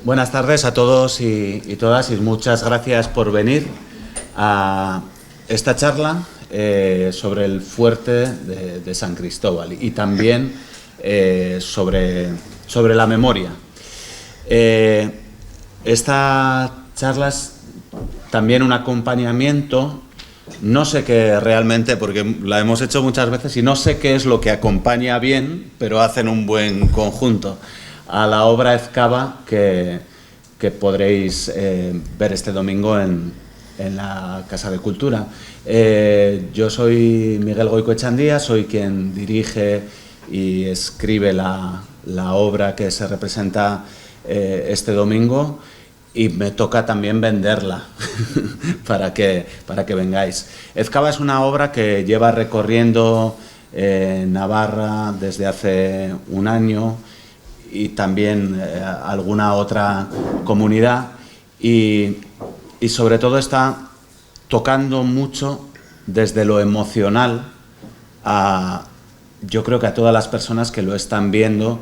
Buenas tardes a todos y todas y muchas gracias por venir a esta charla sobre el fuerte de San Cristóbal y también sobre la memoria. Esta charla es también un acompañamiento, no sé qué realmente, porque la hemos hecho muchas veces y no sé qué es lo que acompaña bien, pero hacen un buen conjunto, a la obra Ezkaba que podréis ver este domingo en la Casa de Cultura. Yo soy Miguel Goicoechandía, soy quien dirige y escribe la obra que se representa este domingo y me toca también venderla para que vengáis. Ezkaba es una obra que lleva recorriendo Navarra desde hace un año y también alguna otra comunidad y sobre todo está tocando mucho desde lo emocional yo creo que a todas las personas que lo están viendo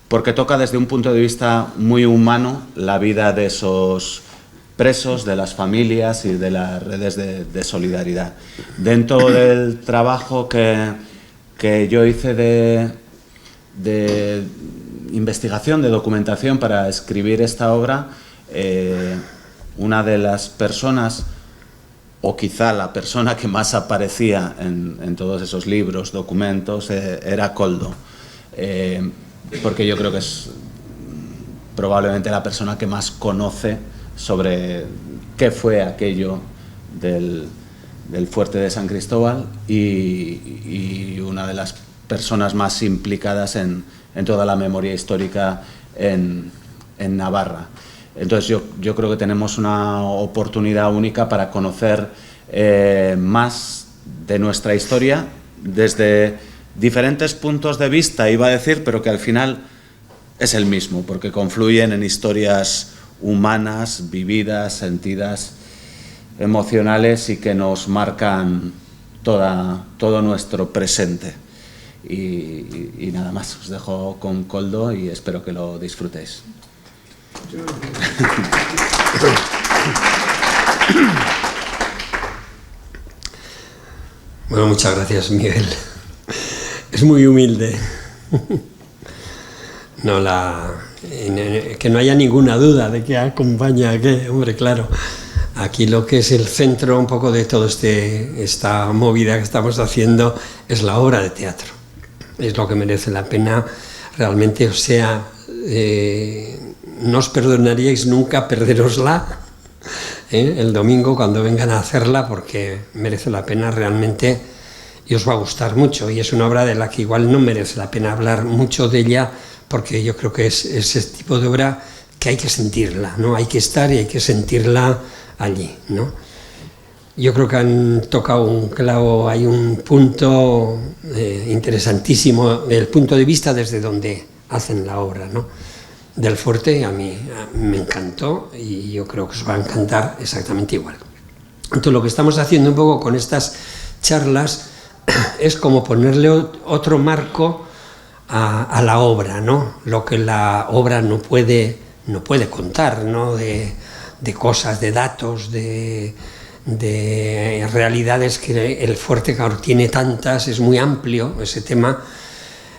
porque toca desde un punto de vista muy humano la vida de esos presos, de las familias y de las redes de solidaridad. Dentro del trabajo que yo hice de investigación, de documentación para escribir esta obra, una de las personas, o quizá la persona que más aparecía en todos esos libros, documentos, era Koldo. Porque yo creo que es probablemente la persona que más conoce sobre qué fue aquello del fuerte de San Cristóbal y una de las personas más implicadas en toda la memoria histórica en Navarra. Entonces yo creo que tenemos una oportunidad única para conocer más de nuestra historia desde diferentes puntos de vista, iba a decir, pero que al final es el mismo, porque confluyen en historias humanas, vividas, sentidas, emocionales y que nos marcan todo nuestro presente. Y nada más, os dejo con Koldo y espero que lo disfrutéis. Bueno, muchas gracias, Miguel. Es muy humilde. Que no haya ninguna duda de que acompaña a qué, hombre, claro. Aquí lo que es el centro un poco de todo esta movida que estamos haciendo es la obra de teatro. Es lo que merece la pena realmente, o sea, no os perdonaríais nunca perderosla el domingo cuando vengan a hacerla, porque merece la pena realmente y os va a gustar mucho. Y es una obra de la que igual no merece la pena hablar mucho de ella, porque yo creo que es ese tipo de obra que hay que sentirla, ¿no? Hay que estar y hay que sentirla allí, ¿no? Yo creo que han tocado un clavo, hay un punto interesantísimo del punto de vista desde donde hacen la obra, ¿no? Del fuerte a mí me encantó y yo creo que os va a encantar exactamente igual. Entonces lo que estamos haciendo un poco con estas charlas es como ponerle otro marco a la obra, ¿no? Lo que la obra no puede contar, ¿no? De cosas, de datos, de realidades que el fuerte, claro, tiene tantas, es muy amplio ese tema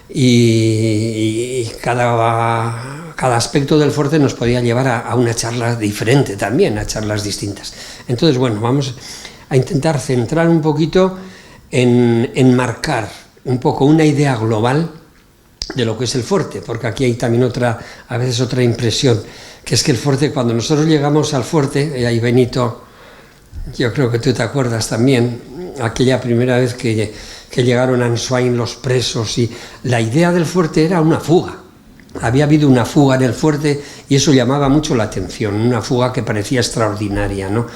y cada aspecto del fuerte nos podía llevar a una charla diferente también, a charlas distintas. Entonces, bueno, vamos a intentar centrar un poquito en marcar un poco una idea global de lo que es el fuerte, porque aquí hay también a veces otra impresión, que es que el fuerte, cuando nosotros llegamos al fuerte, y ahí Benito, yo creo que tú te acuerdas también, aquella primera vez que llegaron a Ansoain los presos, y la idea del fuerte era una fuga. Había habido una fuga en el fuerte y eso llamaba mucho la atención, una fuga que parecía extraordinaria, ¿no?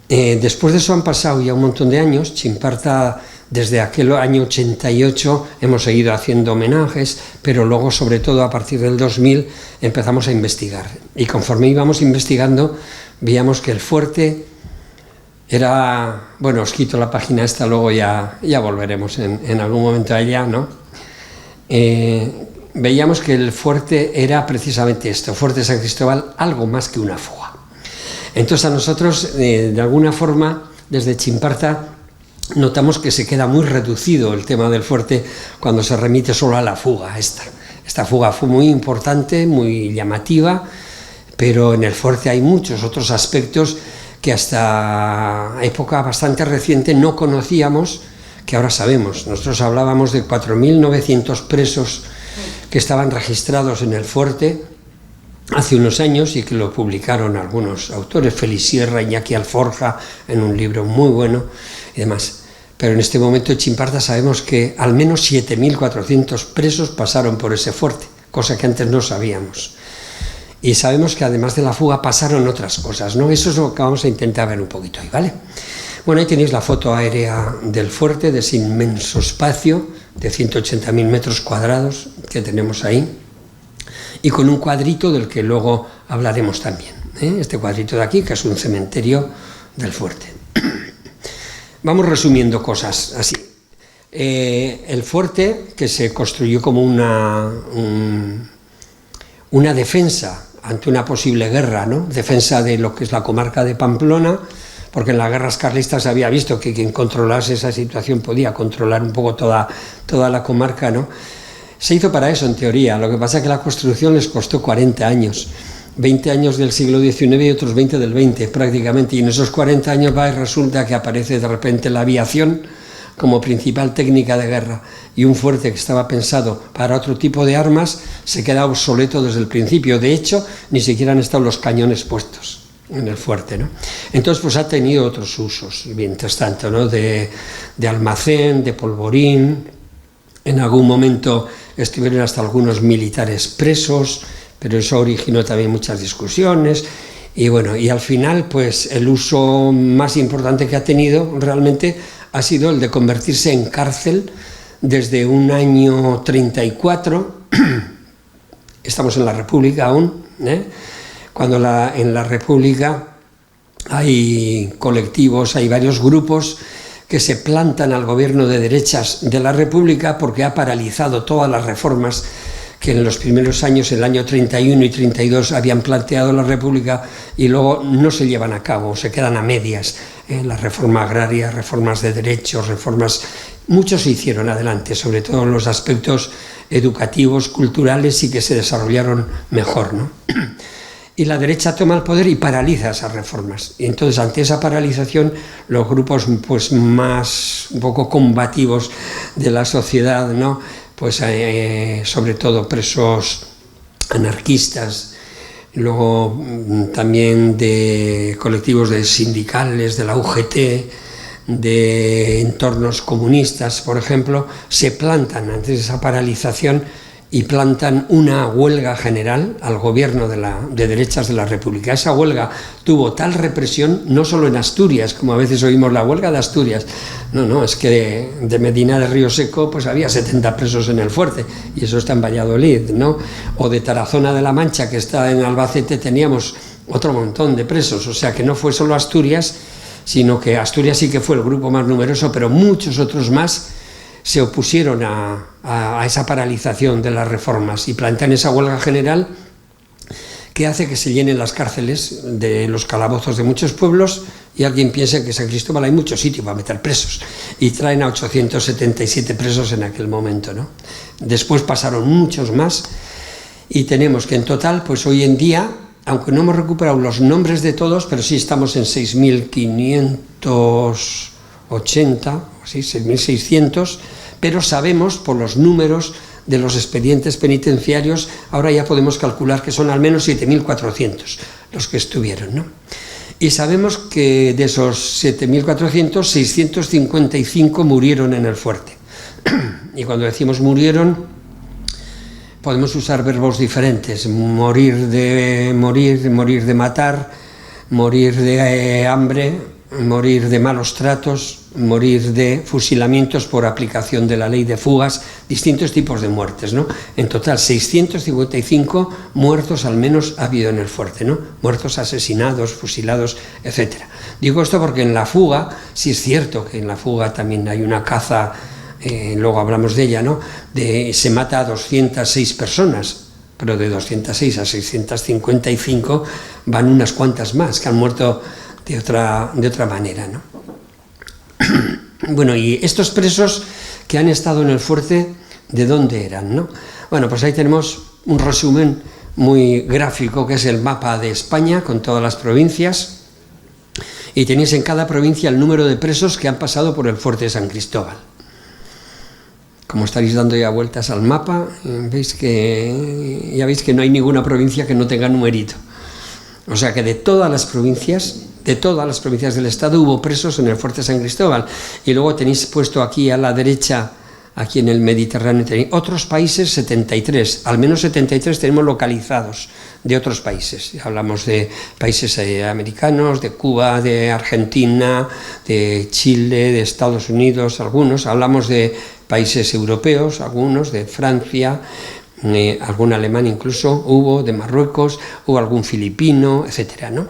Después de eso han pasado ya un montón de años. Chimparta, desde aquel año 88 hemos seguido haciendo homenajes, pero luego, sobre todo a partir del 2000, empezamos a investigar. Y conforme íbamos investigando, veíamos que el fuerte era... Bueno, os quito la página esta, luego ya volveremos en algún momento a ella, ¿no? veíamos que el fuerte era precisamente esto, Fuerte San Cristóbal, algo más que una fuga. Entonces a nosotros, de alguna forma, desde Chimparta, notamos que se queda muy reducido el tema del fuerte cuando se remite solo a la fuga esta. Esta fuga fue muy importante, muy llamativa, pero en el fuerte hay muchos otros aspectos que hasta época bastante reciente no conocíamos, que ahora sabemos. Nosotros hablábamos de 4.900 presos que estaban registrados en el fuerte hace unos años y que lo publicaron algunos autores, Félix Sierra, Iñaki Alforja, en un libro muy bueno y demás. Pero en este momento en Chimparta sabemos que al menos 7.400 presos pasaron por ese fuerte, cosa que antes no sabíamos. Y sabemos que además de la fuga pasaron otras cosas, ¿no? Eso es lo que vamos a intentar ver un poquito hoy, ¿vale? Bueno, ahí tenéis la foto aérea del fuerte, de ese inmenso espacio de 180.000 metros cuadrados que tenemos ahí, y con un cuadrito del que luego hablaremos también, ¿eh? Este cuadrito de aquí, que es un cementerio del fuerte. Vamos resumiendo cosas así. El fuerte, que se construyó como una defensa ante una posible guerra, ¿no? Defensa de lo que es la comarca de Pamplona, porque en las guerras carlistas se había visto que quien controlase esa situación podía controlar un poco toda la comarca, ¿no? Se hizo para eso, en teoría. Lo que pasa es que la construcción les costó 40 años. 20 años del siglo XIX y otros 20 del XX, prácticamente. Y en esos 40 años va y resulta que aparece de repente la aviación como principal técnica de guerra. Y un fuerte que estaba pensado para otro tipo de armas se queda obsoleto desde el principio. De hecho, ni siquiera han estado los cañones puestos en el fuerte, ¿no? Entonces, pues ha tenido otros usos, mientras tanto, ¿no? De almacén, de polvorín. En algún momento estuvieron hasta algunos militares presos, pero eso originó también muchas discusiones. Y bueno, y al final, pues el uso más importante que ha tenido realmente ha sido el de convertirse en cárcel desde un año 34, estamos en la República aún, cuando en la República hay colectivos, hay varios grupos que se plantan al gobierno de derechas de la República porque ha paralizado todas las reformas que en los primeros años, el año 31 y 32, habían planteado la República y luego no se llevan a cabo, se quedan a medias. La reforma agraria, reformas de derechos, reformas... Muchos se hicieron adelante, sobre todo en los aspectos educativos, culturales y que se desarrollaron mejor, ¿no? Y la derecha toma el poder y paraliza esas reformas. Y entonces, ante esa paralización, los grupos pues, más un poco combativos de la sociedad, ¿no? Pues sobre todo presos anarquistas, luego también de colectivos de sindicales, de la UGT, de entornos comunistas, por ejemplo, se plantan ante esa paralización y plantan una huelga general al gobierno de derechas de la República. Esa huelga tuvo tal represión, no solo en Asturias, como a veces oímos la huelga de Asturias, no, es que de Medina de Río Seco pues había 70 presos en el fuerte, y eso está en Valladolid, ¿no? O de Tarazona de la Mancha, que está en Albacete, teníamos otro montón de presos, o sea que no fue solo Asturias, sino que Asturias sí que fue el grupo más numeroso, pero muchos otros más se opusieron a esa paralización de las reformas y plantean esa huelga general que hace que se llenen las cárceles de los calabozos de muchos pueblos y alguien piensa que en San Cristóbal hay mucho sitio para meter presos y traen a 877 presos en aquel momento, ¿no? Después pasaron muchos más y tenemos que en total, pues hoy en día, aunque no hemos recuperado los nombres de todos, pero sí estamos en 6.580, sí, 6.600, pero sabemos por los números de los expedientes penitenciarios, ahora ya podemos calcular que son al menos 7.400 los que estuvieron, ¿no? Y sabemos que de esos 7.400, 655 murieron en el fuerte. Y cuando decimos murieron, podemos usar verbos diferentes: morir de matar, morir de hambre, morir de malos tratos, morir de fusilamientos por aplicación de la ley de fugas, distintos tipos de muertes, ¿no? En total, 655 muertos al menos ha habido en el fuerte, ¿no? Muertos, asesinados, fusilados, etc. Digo esto porque en la fuga, sí es cierto que en la fuga también hay una caza luego hablamos de ella, ¿no? Se mata a 206 personas, pero de 206 a 655 van unas cuantas más que han muerto de otra manera, ¿no? Bueno, y estos presos que han estado en el fuerte, ¿de dónde eran, no? Bueno, pues ahí tenemos un resumen muy gráfico, que es el mapa de España con todas las provincias, y tenéis en cada provincia el número de presos que han pasado por el fuerte de San Cristóbal. Como estaréis dando ya vueltas al mapa, ya veis que no hay ninguna provincia que no tenga numerito. O sea que de todas las provincias del Estado hubo presos en el fuerte de San Cristóbal. Y luego tenéis puesto aquí a la derecha, aquí en el Mediterráneo, tenéis otros países, 73, al menos 73 tenemos localizados de otros países. Hablamos de países americanos, de Cuba, de Argentina, de Chile, de Estados Unidos, algunos. Hablamos de países europeos, algunos, de Francia, algún alemán incluso hubo, de Marruecos, hubo algún filipino, etcétera, ¿no?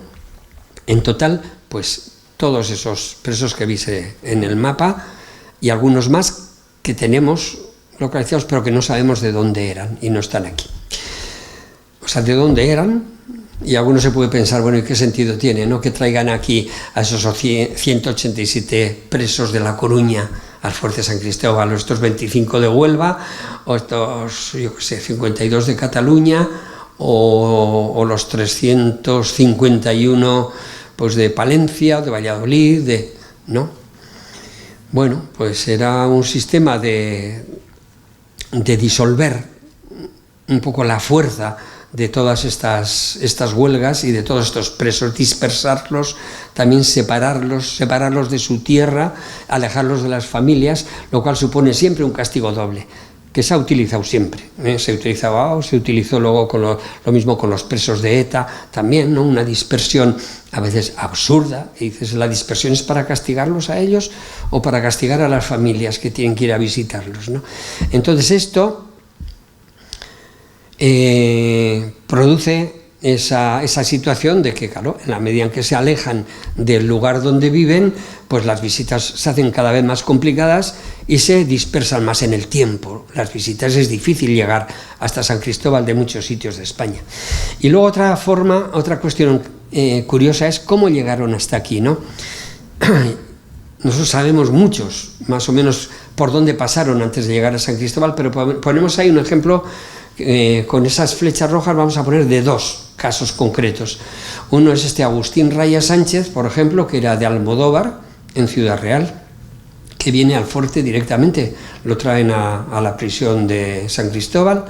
En total, pues todos esos presos que veis en el mapa y algunos más que tenemos localizados pero que no sabemos de dónde eran y no están aquí. O sea, de dónde eran, y alguno se puede pensar, bueno, ¿y qué sentido tiene, no, que traigan aquí a esos 187 presos de La Coruña al fuerte de San Cristóbal, o estos 25 de Huelva, o estos, yo qué sé, 52 de Cataluña, o los 351 pues de Palencia, de Valladolid, ¿no? Bueno, pues era un sistema de disolver un poco la fuerza de todas estas huelgas y de todos estos presos, dispersarlos, también separarlos de su tierra, alejarlos de las familias, lo cual supone siempre un castigo doble, que se ha utilizado siempre, se utilizó luego con lo mismo con los presos de ETA también, ¿no? Una dispersión a veces absurda, y dices, ¿la dispersión es para castigarlos a ellos o para castigar a las familias que tienen que ir a visitarlos, ¿no? Entonces esto produce esa situación de que, claro, en la medida en que se alejan del lugar donde viven, pues las visitas se hacen cada vez más complicadas y se dispersan más en el tiempo. Las visitas es difícil llegar hasta San Cristóbal de muchos sitios de España. Y luego otra cuestión curiosa es cómo llegaron hasta aquí, ¿no? Nosotros sabemos muchos, más o menos, por dónde pasaron antes de llegar a San Cristóbal, pero ponemos ahí un ejemplo. Con esas flechas rojas vamos a poner de dos casos concretos. Uno es este Agustín Raya Sánchez, por ejemplo, que era de Almodóvar, en Ciudad Real, que viene al fuerte directamente, lo traen a la prisión de San Cristóbal,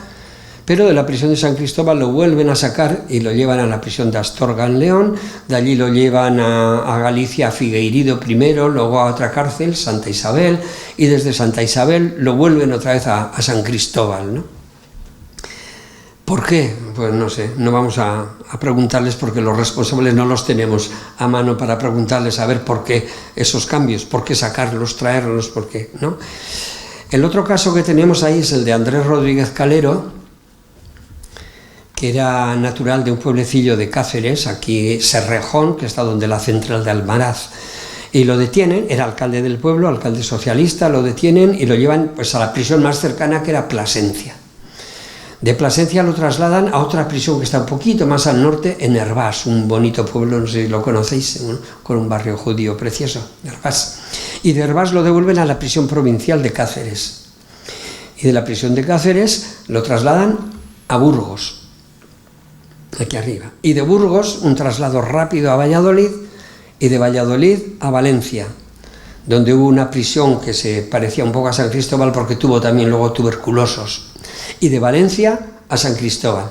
pero de la prisión de San Cristóbal lo vuelven a sacar y lo llevan a la prisión de Astorga en León, de allí lo llevan a Galicia, a Figueiredo primero, luego a otra cárcel, Santa Isabel, y desde Santa Isabel lo vuelven otra vez a San Cristóbal, ¿no? ¿Por qué? Pues no sé, no vamos a preguntarles porque los responsables no los tenemos a mano para preguntarles a ver por qué esos cambios, por qué sacarlos, traerlos, por qué, ¿no? El otro caso que tenemos ahí es el de Andrés Rodríguez Calero, que era natural de un pueblecillo de Cáceres, aquí Serrejón, que está donde la central de Almaraz, y lo detienen, era alcalde del pueblo, alcalde socialista, lo detienen y lo llevan pues a la prisión más cercana, que era Plasencia. De Plasencia lo trasladan a otra prisión que está un poquito más al norte, en Hervás, un bonito pueblo, no sé si lo conocéis, con un barrio judío precioso, Hervás. Y de Hervás lo devuelven a la prisión provincial de Cáceres. Y de la prisión de Cáceres lo trasladan a Burgos, aquí arriba. Y de Burgos un traslado rápido a Valladolid, y de Valladolid a Valencia, donde hubo una prisión que se parecía un poco a San Cristóbal porque tuvo también luego tuberculosos. Y de Valencia a San Cristóbal.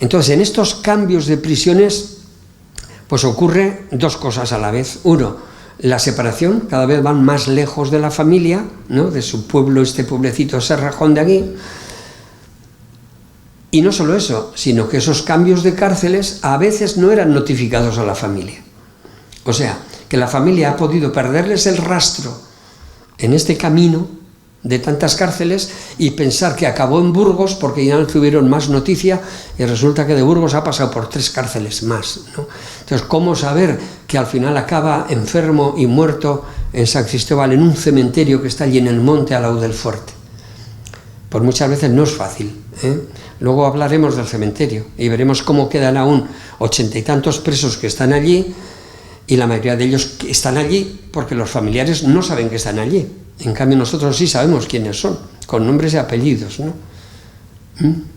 Entonces, en estos cambios de prisiones, pues ocurre dos cosas a la vez. Uno, la separación, cada vez van más lejos de la familia, ¿no? De su pueblo, este pueblecito Serrajón de aquí. Y no solo eso, sino que esos cambios de cárceles a veces no eran notificados a la familia. O sea, que la familia ha podido perderles el rastro en este camino de tantas cárceles y pensar que acabó en Burgos porque ya no tuvieron más noticia, y resulta que de Burgos ha pasado por 3 cárceles más, ¿no? Entonces, ¿cómo saber que al final acaba enfermo y muerto en San Cristóbal, en un cementerio que está allí en el monte al lado del fuerte. Pues muchas veces no es fácil, ¿eh? Luego hablaremos del cementerio y veremos cómo quedan aún 80 y tantos presos que están allí, y la mayoría de ellos están allí porque los familiares no saben que están allí. En cambio nosotros sí sabemos quiénes son, con nombres y apellidos, ¿no?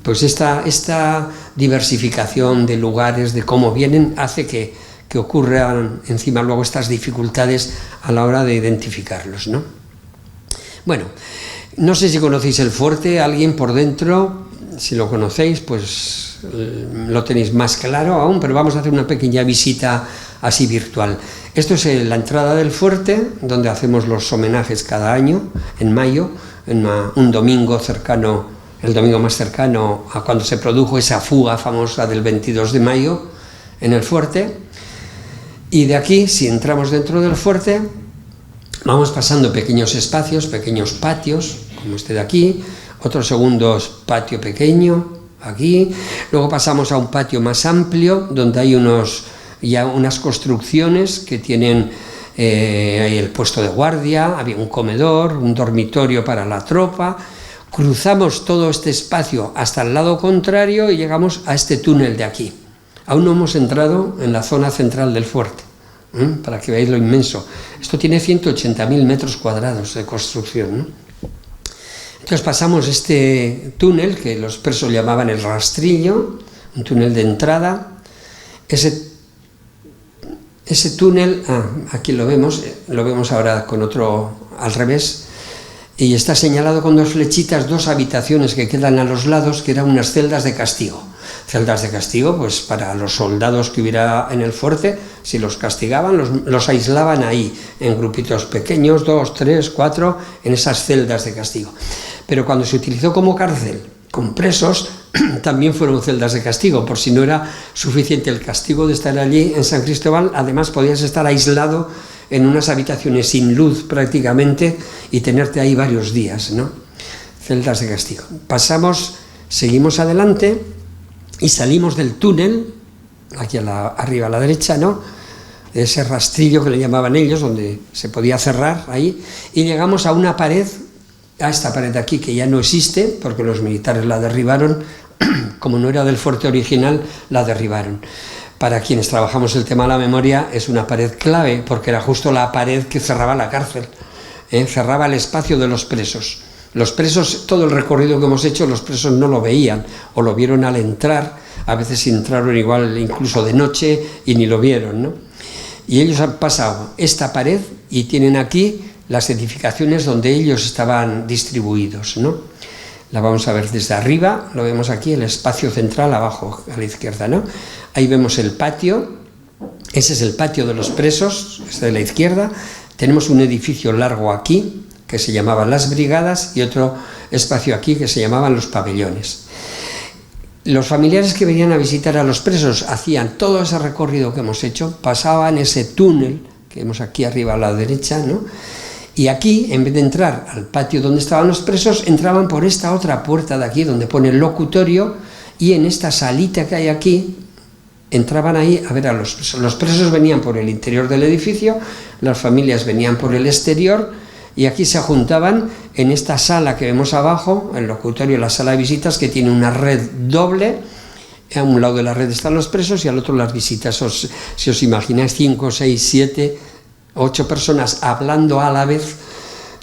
Pues esta diversificación de lugares, de cómo vienen, hace que ocurran encima luego estas dificultades a la hora de identificarlos, ¿no? Bueno, no sé si conocéis el fuerte, alguien por dentro, si lo conocéis, pues lo tenéis más claro aún, pero vamos a hacer una pequeña visita así virtual. Esto es la entrada del fuerte, donde hacemos los homenajes cada año, en mayo, en un domingo cercano, el domingo más cercano a cuando se produjo esa fuga famosa del 22 de mayo en el fuerte. Y de aquí, si entramos dentro del fuerte, vamos pasando pequeños espacios, pequeños patios, como este de aquí, otro segundo patio pequeño, aquí, luego pasamos a un patio más amplio, donde hay unas construcciones que tienen el puesto de guardia, había un comedor, un dormitorio para la tropa. Cruzamos todo este espacio hasta el lado contrario y llegamos a este túnel de aquí. Aún no hemos entrado en la zona central del fuerte, para que veáis lo inmenso. Esto tiene 180.000 metros cuadrados de construcción, ¿no? Entonces pasamos este túnel, que los presos llamaban el rastrillo, un túnel de entrada. Ese túnel, aquí lo vemos ahora con otro al revés, y está señalado con dos flechitas, dos habitaciones que quedan a los lados, que eran unas celdas de castigo. Celdas de castigo, pues para los soldados que hubiera en el fuerte, si los castigaban, los aislaban ahí, en grupitos pequeños, 2, 3, 4, en esas celdas de castigo. Pero cuando se utilizó como cárcel con presos, también fueron celdas de castigo, por si no era suficiente el castigo de estar allí en San Cristóbal, además podías estar aislado en unas habitaciones sin luz prácticamente y tenerte ahí varios días, ¿no? Celdas de castigo. Seguimos adelante y salimos del túnel, aquí arriba a la derecha, ¿no?, de ese rastrillo que le llamaban ellos, donde se podía cerrar ahí, y llegamos a una pared, a esta pared de aquí, que ya no existe, porque los militares la derribaron, como no era del fuerte original, la derribaron. Para quienes trabajamos el tema de la memoria, es una pared clave, porque era justo la pared que cerraba la cárcel, cerraba el espacio de los presos. Los presos, todo el recorrido que hemos hecho, los presos no lo veían, o lo vieron al entrar, a veces entraron igual incluso de noche y ni lo vieron, ¿no? Y ellos han pasado esta pared y tienen aquí las edificaciones donde ellos estaban distribuidos, ¿no? La vamos a ver desde arriba, lo vemos aquí, el espacio central abajo a la izquierda, ¿no? Ahí vemos el patio, ese es el patio de los presos, este de la izquierda. Tenemos un edificio largo aquí, que se llamaban las brigadas, y otro espacio aquí que se llamaban los pabellones. Los familiares que venían a visitar a los presos hacían todo ese recorrido que hemos hecho, pasaban ese túnel que vemos aquí arriba a la derecha, ¿no? Y aquí, en vez de entrar al patio donde estaban los presos, entraban por esta otra puerta de aquí, donde pone el locutorio, y en esta salita que hay aquí, entraban ahí a ver a los presos. Los presos venían por el interior del edificio, las familias venían por el exterior, y aquí se juntaban en esta sala que vemos abajo, el locutorio, la sala de visitas, que tiene una red doble. A un lado de la red están los presos y al otro las visitas. Si os imagináis 5, 6, 7, 8 personas hablando a la vez,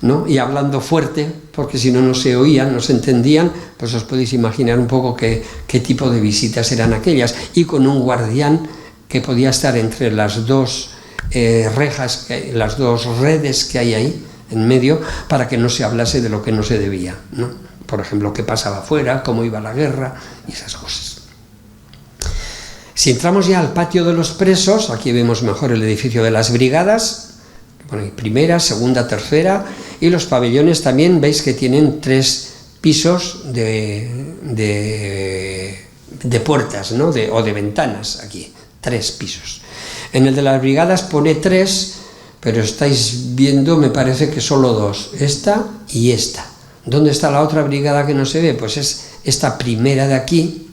¿no? Y hablando fuerte, porque si no, no se oían, no se entendían, pues os podéis imaginar un poco qué tipo de visitas eran aquellas, y con un guardián que podía estar entre las dos rejas, las dos redes que hay ahí en medio, para que no se hablase de lo que no se debía, ¿no? Por ejemplo, qué pasaba afuera, cómo iba la guerra y esas cosas. Si entramos ya al patio de los presos, aquí vemos mejor el edificio de las brigadas, bueno, primera, segunda, tercera, y los pabellones también veis que tienen 3 pisos de puertas, ¿no? O de ventanas aquí, 3 pisos. En el de las brigadas pone 3, pero estáis viendo, me parece que solo 2, esta y esta. ¿Dónde está la otra brigada que no se ve? Pues es esta primera de aquí.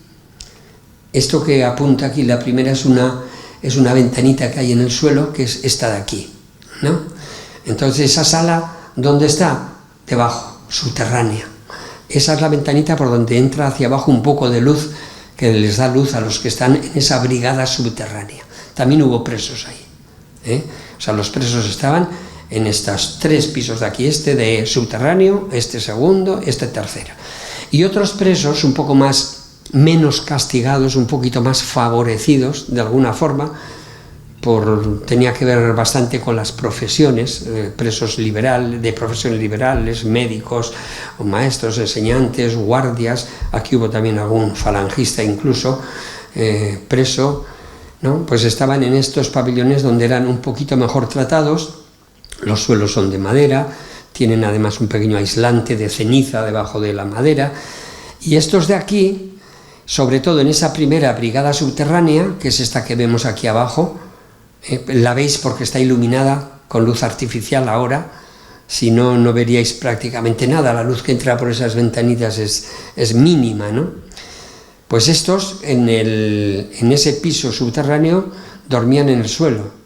Esto que apunta aquí, la primera es una ventanita que hay en el suelo, que es esta de aquí, ¿no? Entonces esa sala, ¿dónde está? Debajo, subterránea. Esa es la ventanita por donde entra hacia abajo un poco de luz, que les da luz a los que están en esa brigada subterránea. También hubo presos ahí, O sea, los presos estaban en estos 3 pisos de aquí, este de subterráneo, este segundo, este tercero. Y otros presos un poco menos castigados, un poquito más favorecidos de alguna forma, tenía que ver bastante con las profesiones, presos de profesiones liberales, médicos, maestros, enseñantes, guardias. Aquí hubo también algún falangista incluso preso, ¿no? Pues estaban en estos pabellones donde eran un poquito mejor tratados. Los suelos son de madera, tienen además un pequeño aislante de ceniza debajo de la madera, y estos de aquí, sobre todo en esa primera brigada subterránea, que es esta que vemos aquí abajo, la veis porque está iluminada con luz artificial ahora, si no, no veríais prácticamente nada, la luz que entra por esas ventanitas es mínima, ¿no? Pues estos, en ese piso subterráneo, dormían en el suelo.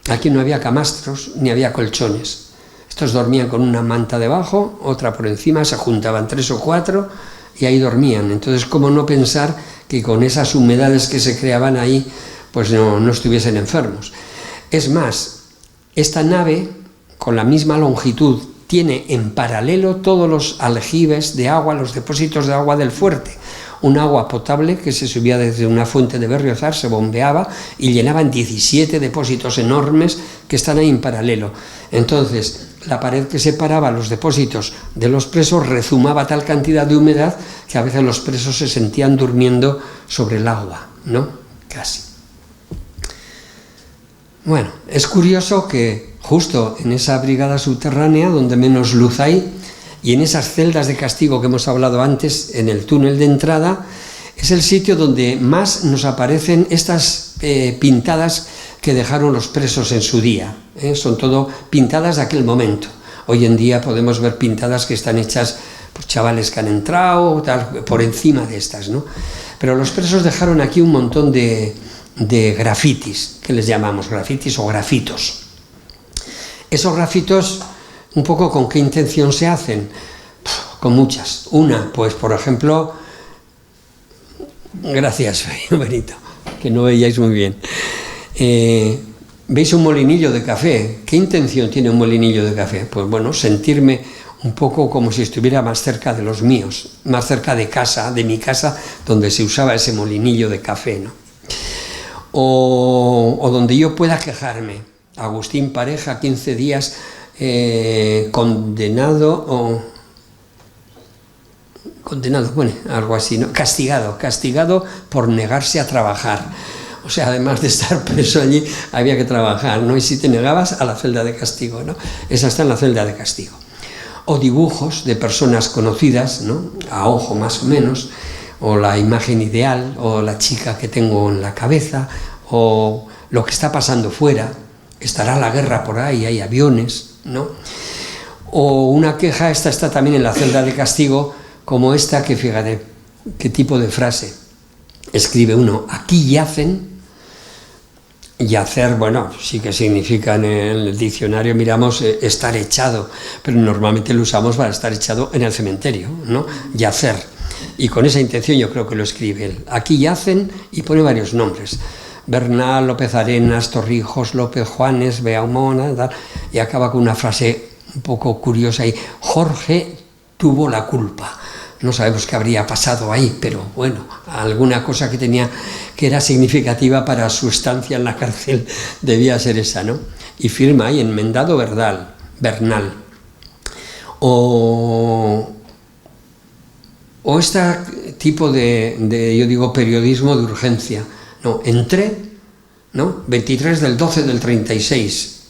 Aquí no había camastros ni había colchones. Estos dormían con una manta debajo, otra por encima, se juntaban 3 o 4 y ahí dormían. Entonces, ¿cómo no pensar que con esas humedades que se creaban ahí, pues no estuviesen enfermos? Es más, esta nave, con la misma longitud, tiene en paralelo todos los aljibes de agua, los depósitos de agua del fuerte. Un agua potable que se subía desde una fuente de Berriozar, se bombeaba y llenaban 17 depósitos enormes que están ahí en paralelo. Entonces, la pared que separaba los depósitos de los presos rezumaba tal cantidad de humedad que a veces los presos se sentían durmiendo sobre el agua, ¿no? Casi. Bueno, es curioso que justo en esa brigada subterránea, donde menos luz hay, y en esas celdas de castigo que hemos hablado antes, en el túnel de entrada, es el sitio donde más nos aparecen estas pintadas que dejaron los presos en su día. Son todo pintadas de aquel momento. Hoy en día podemos ver pintadas que están hechas por chavales que han entrado, tal, por encima de estas, ¿no? Pero los presos dejaron aquí un montón de grafitis, que les llamamos grafitis o grafitos. Esos grafitos, un poco con qué intención se hacen, con muchas. Una, pues por ejemplo, gracias, Benito, que no veíais muy bien. ¿Veis un molinillo de café? ¿Qué intención tiene un molinillo de café? Pues bueno, sentirme un poco como si estuviera más cerca de los míos, más cerca de casa, de mi casa, donde se usaba ese molinillo de café, ¿no? O donde yo pueda quejarme. Agustín Pareja, 15 días condenado, bueno, algo así, ¿no? Castigado por negarse a trabajar. O sea, además de estar preso allí, había que trabajar, ¿no? Y si te negabas, a la celda de castigo, ¿no? Esa está en la celda de castigo. O dibujos de personas conocidas, ¿no? A ojo más o menos, o la imagen ideal, o la chica que tengo en la cabeza, o lo que está pasando fuera. Estará la guerra por ahí, hay aviones, ¿no? O una queja, esta está también en la celda de castigo, como esta, que fíjate, qué tipo de frase. Escribe uno, aquí yacen. Yacer, bueno, sí que significa, en el diccionario miramos estar echado, pero normalmente lo usamos para estar echado en el cementerio, ¿no? Yacer. Y con esa intención yo creo que lo escribe él. Aquí yacen, y pone varios nombres. Bernal, López Arenas, Torrijos, López Juanes, Beaumont, tal, y acaba con una frase un poco curiosa ahí. Jorge tuvo la culpa. No sabemos qué habría pasado ahí, pero bueno, alguna cosa que tenía, que era significativa para su estancia en la cárcel, debía ser esa, ¿no? Y firma ahí, enmendado Bernal. O este tipo de, yo digo, periodismo de urgencia. No, entré, ¿no? 23 del 12 del 36,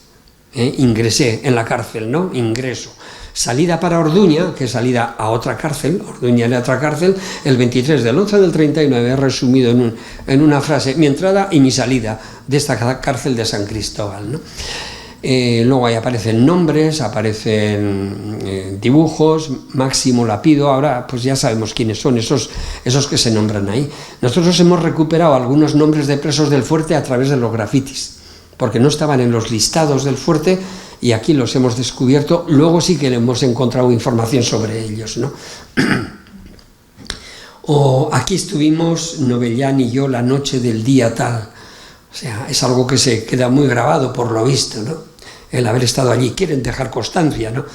ingresé en la cárcel, ¿no? Ingreso. Salida para Orduña, que es salida a otra cárcel, Orduña era otra cárcel, el 23 del 11 del 39, resumido en una frase, mi entrada y mi salida de esta cárcel de San Cristóbal, ¿no? Luego ahí aparecen nombres, aparecen dibujos, Máximo Lapido, ahora pues ya sabemos quiénes son esos que se nombran ahí. Nosotros hemos recuperado algunos nombres de presos del fuerte a través de los grafitis, porque no estaban en los listados del fuerte y aquí los hemos descubierto, luego sí que hemos encontrado información sobre ellos, ¿no? O aquí estuvimos Novellán y yo la noche del día tal. O sea, es algo que se queda muy grabado por lo visto, ¿no? El haber estado allí. Quieren dejar constancia, ¿no?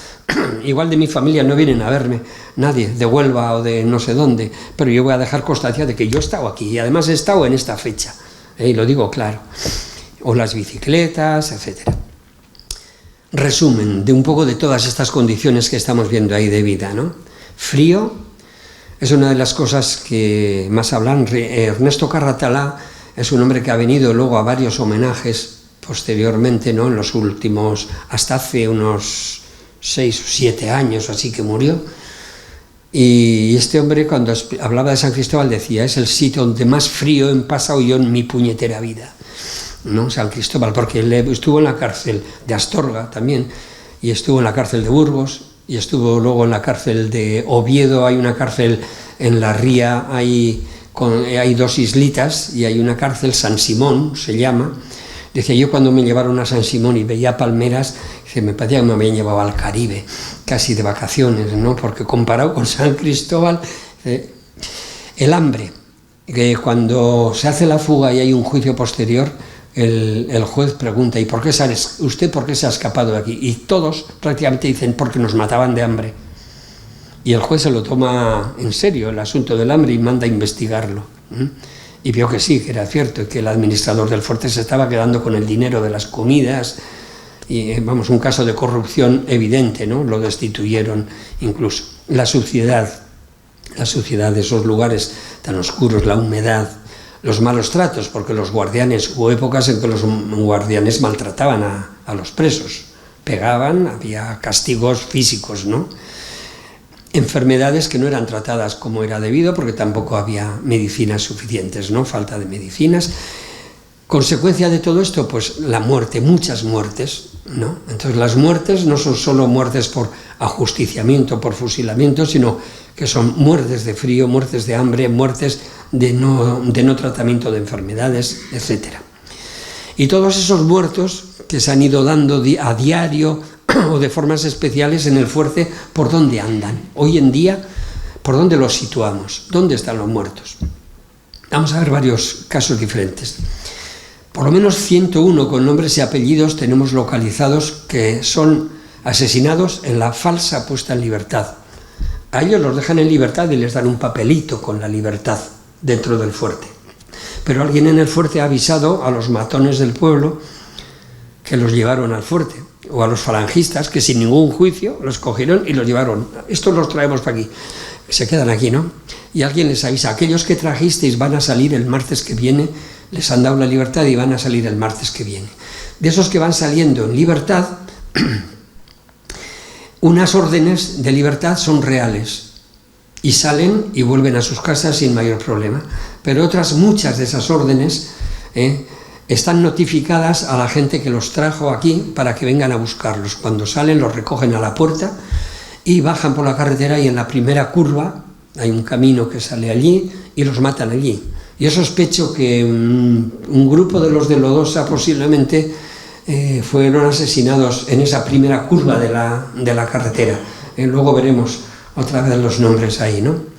Igual de mi familia no vienen a verme nadie, de Huelva o de no sé dónde, pero yo voy a dejar constancia de que yo he estado aquí y además he estado en esta fecha. Y lo digo claro. O las bicicletas, etcétera. Resumen de un poco de todas estas condiciones que estamos viendo ahí de vida, ¿no? Frío. Es una de las cosas que más hablan. Ernesto Carratalá es un hombre que ha venido luego a varios homenajes posteriormente, ¿no? En los últimos, hasta hace unos 6 o 7 años así que murió. Y este hombre cuando hablaba de San Cristóbal decía, es el sitio donde más frío he pasado yo en mi puñetera vida, ¿no? San Cristóbal, porque él estuvo en la cárcel de Astorga también, y estuvo en la cárcel de Burgos, y estuvo luego en la cárcel de Oviedo. Hay una cárcel en la Ría, hay 2 islitas y hay una cárcel, San Simón se llama. Decía, yo cuando me llevaron a San Simón y veía palmeras, me parecía que me habían llevado al Caribe, casi de vacaciones, ¿no? Porque comparado con San Cristóbal, el hambre, que cuando se hace la fuga y hay un juicio posterior, el juez pregunta, ¿y usted por qué se ha escapado de aquí? Y todos prácticamente dicen, porque nos mataban de hambre. Y el juez se lo toma en serio, el asunto del hambre, y manda a investigarlo. Y vio que sí, que era cierto, que el administrador del fuerte se estaba quedando con el dinero de las comidas, y vamos, un caso de corrupción evidente, ¿no? Lo destituyeron incluso. La suciedad de esos lugares tan oscuros, la humedad, los malos tratos, porque los guardianes, hubo épocas en que los guardianes maltrataban a los presos, pegaban, había castigos físicos, ¿no? Enfermedades que no eran tratadas como era debido, porque tampoco había medicinas suficientes, ¿no? Falta de medicinas. Consecuencia de todo esto, pues la muerte, muchas muertes, ¿no? Entonces las muertes no son solo muertes por ajusticiamiento, por fusilamiento, sino que son muertes de frío, muertes de hambre, muertes de no tratamiento de enfermedades, etc. Y todos esos muertos que se han ido dando a diario o de formas especiales en el fuerte, ¿por dónde andan? Hoy en día, ¿por dónde los situamos? ¿Dónde están los muertos? Vamos a ver varios casos diferentes. Por lo menos 101 con nombres y apellidos tenemos localizados que son asesinados en la falsa puesta en libertad. A ellos los dejan en libertad y les dan un papelito con la libertad dentro del fuerte. Pero alguien en el fuerte ha avisado a los matones del pueblo que los llevaron al fuerte, o a los falangistas que sin ningún juicio los cogieron y los llevaron. Estos los traemos para aquí. Se quedan aquí, ¿no? Y alguien les avisa, aquellos que trajisteis van a salir el martes que viene, les han dado la libertad y van a salir el martes que viene. De esos que van saliendo en libertad, unas órdenes de libertad son reales y salen y vuelven a sus casas sin mayor problema, pero otras muchas de esas órdenes están notificadas a la gente que los trajo aquí para que vengan a buscarlos. Cuando salen los recogen a la puerta y bajan por la carretera, y en la primera curva hay un camino que sale allí y los matan allí. Yo sospecho que un grupo de los de Lodosa posiblemente fueron asesinados en esa primera curva de la carretera. Luego veremos otra vez los nombres ahí, ¿no?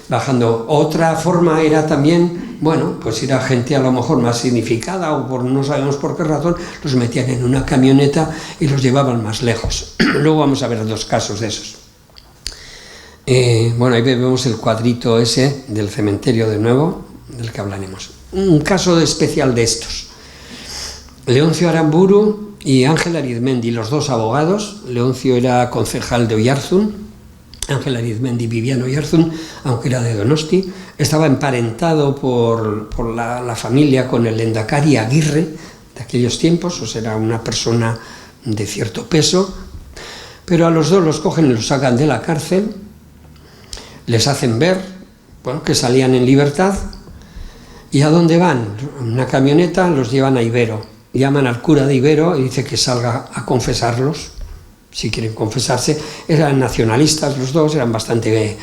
Bajando. Otra forma era también, bueno, pues era gente a lo mejor más significada, o por no sabemos por qué razón, los metían en una camioneta y los llevaban más lejos. Luego vamos a ver 2 casos de esos. Bueno, ahí vemos el cuadrito ese del cementerio de nuevo, del que hablaremos. Un caso especial de estos. Leoncio Aramburu y Ángel Arizmendi, los 2 abogados. Leoncio era concejal de Oyarzún, Ángel Arizmendi vivía en Oyarzún, aunque era de Donosti. Estaba emparentado por la familia con el Lehendakari Aguirre de aquellos tiempos, o sea, era una persona de cierto peso, pero a los 2 los cogen y los sacan de la cárcel, les hacen ver, bueno, que salían en libertad. ¿Y a dónde van? En una camioneta los llevan a Ibero, llaman al cura de Ibero y dice que salga a confesarlos, si quieren confesarse. Eran nacionalistas los 2, eran bastante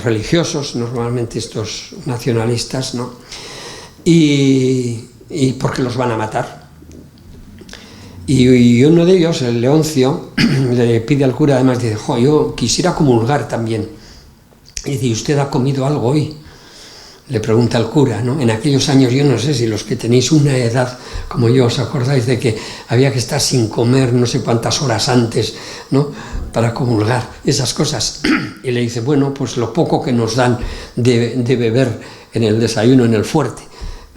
religiosos, normalmente estos nacionalistas, ¿no? Y porque los van a matar. Y uno de ellos, el Leoncio, le pide al cura, además, dice, jo, yo quisiera comulgar también. Y dice, ¿usted ha comido algo hoy? Le pregunta al cura, ¿no? En aquellos años, yo no sé si los que tenéis una edad como yo os acordáis de que había que estar sin comer no sé cuántas horas antes, ¿no? Para comulgar, esas cosas. Y le dice, bueno, pues lo poco que nos dan de beber en el desayuno, en el fuerte,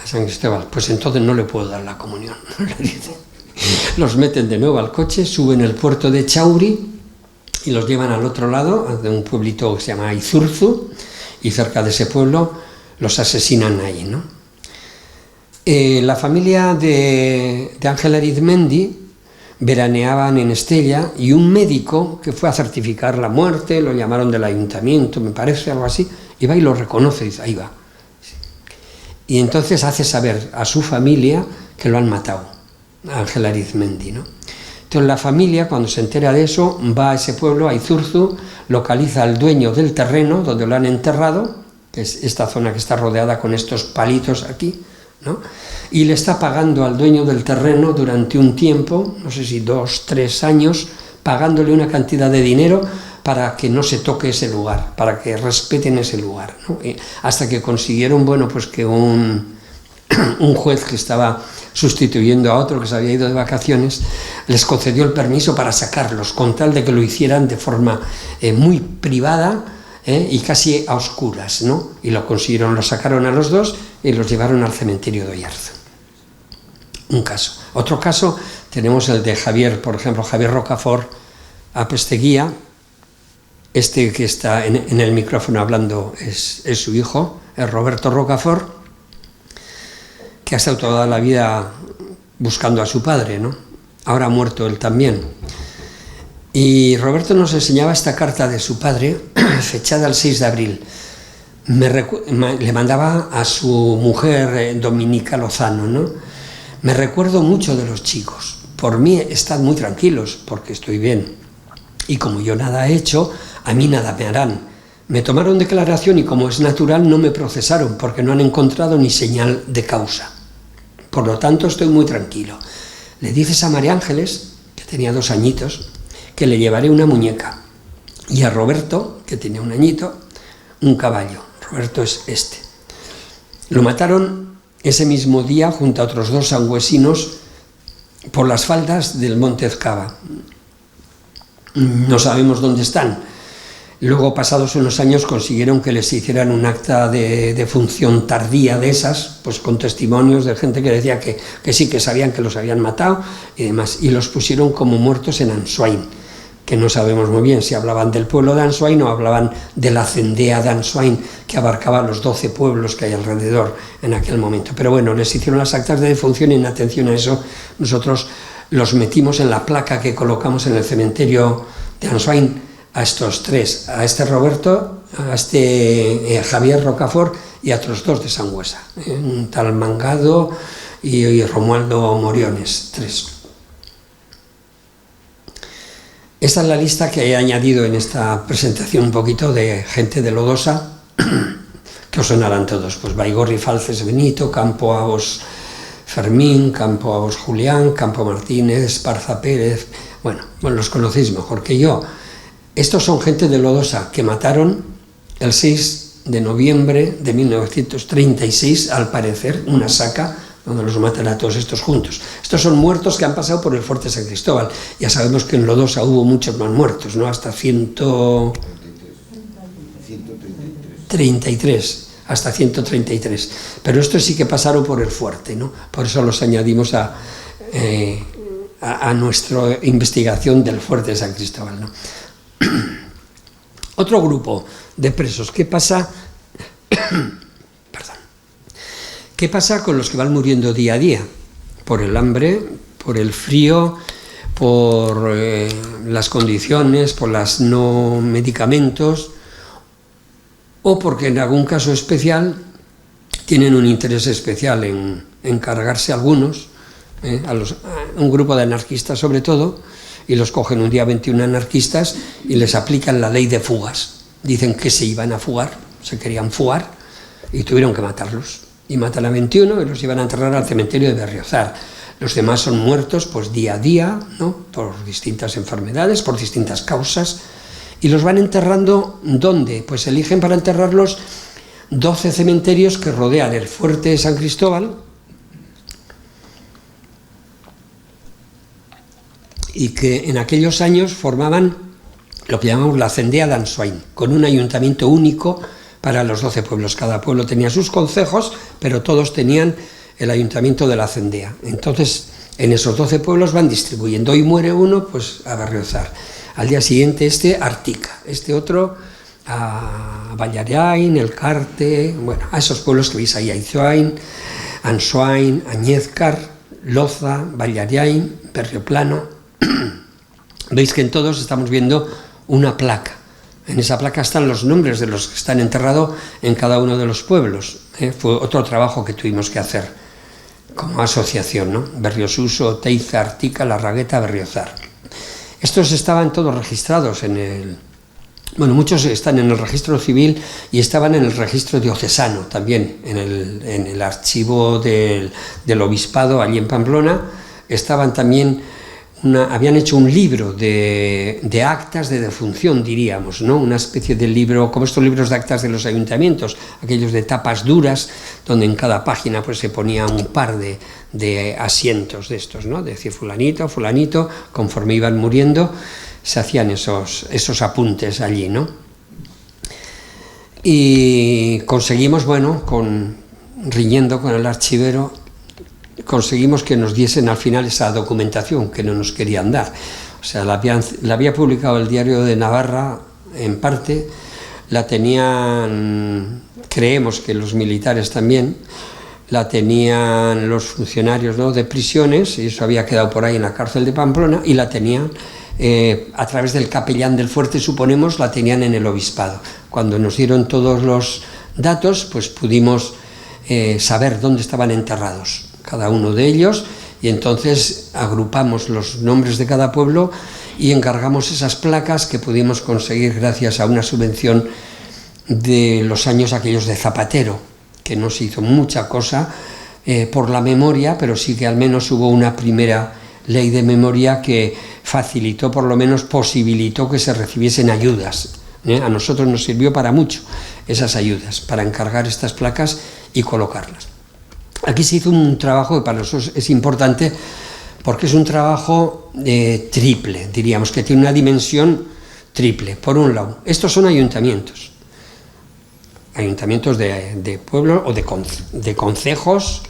a San Cristóbal, pues entonces no le puedo dar la comunión, le dice. Los meten de nuevo al coche, suben el puerto de Chauri y los llevan al otro lado, de un pueblito que se llama Izurzu, y cerca de ese pueblo los asesinan ahí, ¿no? La familia de Ángel Arizmendi veraneaban en Estella y un médico que fue a certificar la muerte, lo llamaron del ayuntamiento, me parece, algo así, y va y lo reconoce, dice, ahí va. Y entonces hace saber a su familia que lo han matado, a Ángel Arizmendi, ¿no? Entonces la familia, cuando se entera de eso, va a ese pueblo, a Izurzu, localiza al dueño del terreno donde lo han enterrado, que es esta zona que está rodeada con estos palitos aquí, ¿no? Y le está pagando al dueño del terreno durante un tiempo, no sé si 2, 3 años, pagándole una cantidad de dinero para que no se toque ese lugar, para que respeten ese lugar, ¿no? Hasta que consiguieron, bueno, pues que un juez que estaba sustituyendo a otro que se había ido de vacaciones, les concedió el permiso para sacarlos, con tal de que lo hicieran de forma muy privada, y casi a oscuras, ¿no? Y lo consiguieron, lo sacaron a los dos y los llevaron al cementerio de Oyarzo. Un caso. Otro caso, tenemos el de Javier, por ejemplo, Javier Rocafort Apesteguía. Este que está en el micrófono hablando es su hijo, es Roberto Rocafort, que ha estado toda la vida buscando a su padre, ¿no? Ahora ha muerto él también. Y Roberto nos enseñaba esta carta de su padre, fechada el 6 de abril. Le mandaba a su mujer, Dominica Lozano, ¿no? Me recuerdo mucho de los chicos. Por mí estad muy tranquilos, porque estoy bien. Y como yo nada he hecho, a mí nada me harán. Me tomaron declaración y como es natural no me procesaron, porque no han encontrado ni señal de causa. Por lo tanto estoy muy tranquilo. Le dices a María Ángeles, que tenía 2 añitos, que le llevaré una muñeca, y a Roberto, que tenía 1 añito, un caballo. Roberto es este. Lo mataron ese mismo día junto a otros 2 sangüesinos por las faldas del Monte Ezcaba. No sabemos dónde están. Luego, pasados unos años, consiguieron que les hicieran un acta de función tardía de esas, pues con testimonios de gente que decía que sí, que sabían que los habían matado y demás, y los pusieron como muertos en Answain, que no sabemos muy bien si hablaban del pueblo de Answain o hablaban de la cendea de Answain, que abarcaba los 12 pueblos que hay alrededor en aquel momento. Pero bueno, les hicieron las actas de defunción y en atención a eso nosotros los metimos en la placa que colocamos en el cementerio de Answain a estos 3, a este Roberto, a este Javier Rocafort y a otros 2 de Sangüesa, un tal Mangado y Romualdo Moriones, 3. Esta es la lista que he añadido en esta presentación un poquito de gente de Lodosa, que os sonarán todos, pues Baigorri Falces Benito, Campo Avos Fermín, Campo Avos Julián, Campo Martínez, Esparza Pérez, bueno, los conocéis mejor que yo. Estos son gente de Lodosa que mataron el 6 de noviembre de 1936, al parecer, una saca donde los matan a todos estos juntos. Estos son muertos que han pasado por el fuerte San Cristóbal. Ya sabemos que en Lodosa hubo muchos más muertos, ¿no? Hasta 133, hasta 133. Pero estos sí que pasaron por el fuerte, ¿no? Por eso los añadimos a nuestra investigación del fuerte San Cristóbal, ¿no? Otro grupo de presos, ¿qué pasa? Perdón. ¿Qué pasa con los que van muriendo día a día? Por el hambre, por el frío, por las condiciones, por los no medicamentos, o porque en algún caso especial tienen un interés especial en cargarse a algunos, a un grupo de anarquistas sobre todo, y los cogen un día 21 anarquistas y les aplican la ley de fugas. Dicen que se iban a fugar, se querían fugar, y tuvieron que matarlos. Y matan a 21 y los iban a enterrar al cementerio de Berriozar. Los demás son muertos pues día a día, ¿no? Por distintas enfermedades, por distintas causas, y los van enterrando, ¿dónde? Pues eligen para enterrarlos 12 cementerios que rodean el fuerte de San Cristóbal, y que en aquellos años formaban lo que llamamos la Cendea d'Ansoain, con un ayuntamiento único para los 12 pueblos. Cada pueblo tenía sus concejos, pero todos tenían el ayuntamiento de la Cendea. Entonces, en esos 12 pueblos van distribuyendo. Hoy muere uno, pues a Berriozar. Al día siguiente Artica, otro a Vallarain, El Carte, bueno, a esos pueblos que veis ahí, Aizoain, Ansoain, Añézcar, Loza, Vallarain, Berrioplano. Veis que en todos estamos viendo una placa. En esa placa están los nombres de los que están enterrados en cada uno de los pueblos. Fue otro trabajo que tuvimos que hacer como asociación, ¿no? Berriosuso, Oteiza, Artica, Larragueta, Berriozar. Estos estaban todos registrados en el... Bueno, muchos están en el registro civil y estaban en el registro diocesano también, en el archivo del obispado allí en Pamplona. Estaban también... habían hecho un libro de actas de defunción, diríamos, ¿no? Una especie de libro, como estos libros de actas de los ayuntamientos, aquellos de tapas duras, donde en cada página pues se ponía un par de asientos de estos, ¿no? De decir fulanito, fulanito, conforme iban muriendo, se hacían esos apuntes allí, ¿no? Y conseguimos, bueno, riñendo con el archivero, conseguimos que nos diesen al final esa documentación que no nos querían dar. O sea, la había publicado el Diario de Navarra en parte, la tenían, creemos que los militares también, la tenían los funcionarios, ¿no?, de prisiones, y eso había quedado por ahí en la cárcel de Pamplona, y la tenían a través del capellán del fuerte, suponemos, la tenían en el obispado. Cuando nos dieron todos los datos, pues pudimos saber dónde estaban enterrados cada uno de ellos, y entonces agrupamos los nombres de cada pueblo y encargamos esas placas que pudimos conseguir gracias a una subvención de los años aquellos de Zapatero, que no se hizo mucha cosa por la memoria, pero sí que al menos hubo una primera ley de memoria que facilitó, por lo menos posibilitó que se recibiesen ayudas. A nosotros nos sirvió para mucho esas ayudas, para encargar estas placas y colocarlas. Aquí se hizo un trabajo que para nosotros es importante porque es un trabajo triple, diríamos, que tiene una dimensión triple. Por un lado, estos son ayuntamientos de pueblos o de concejos,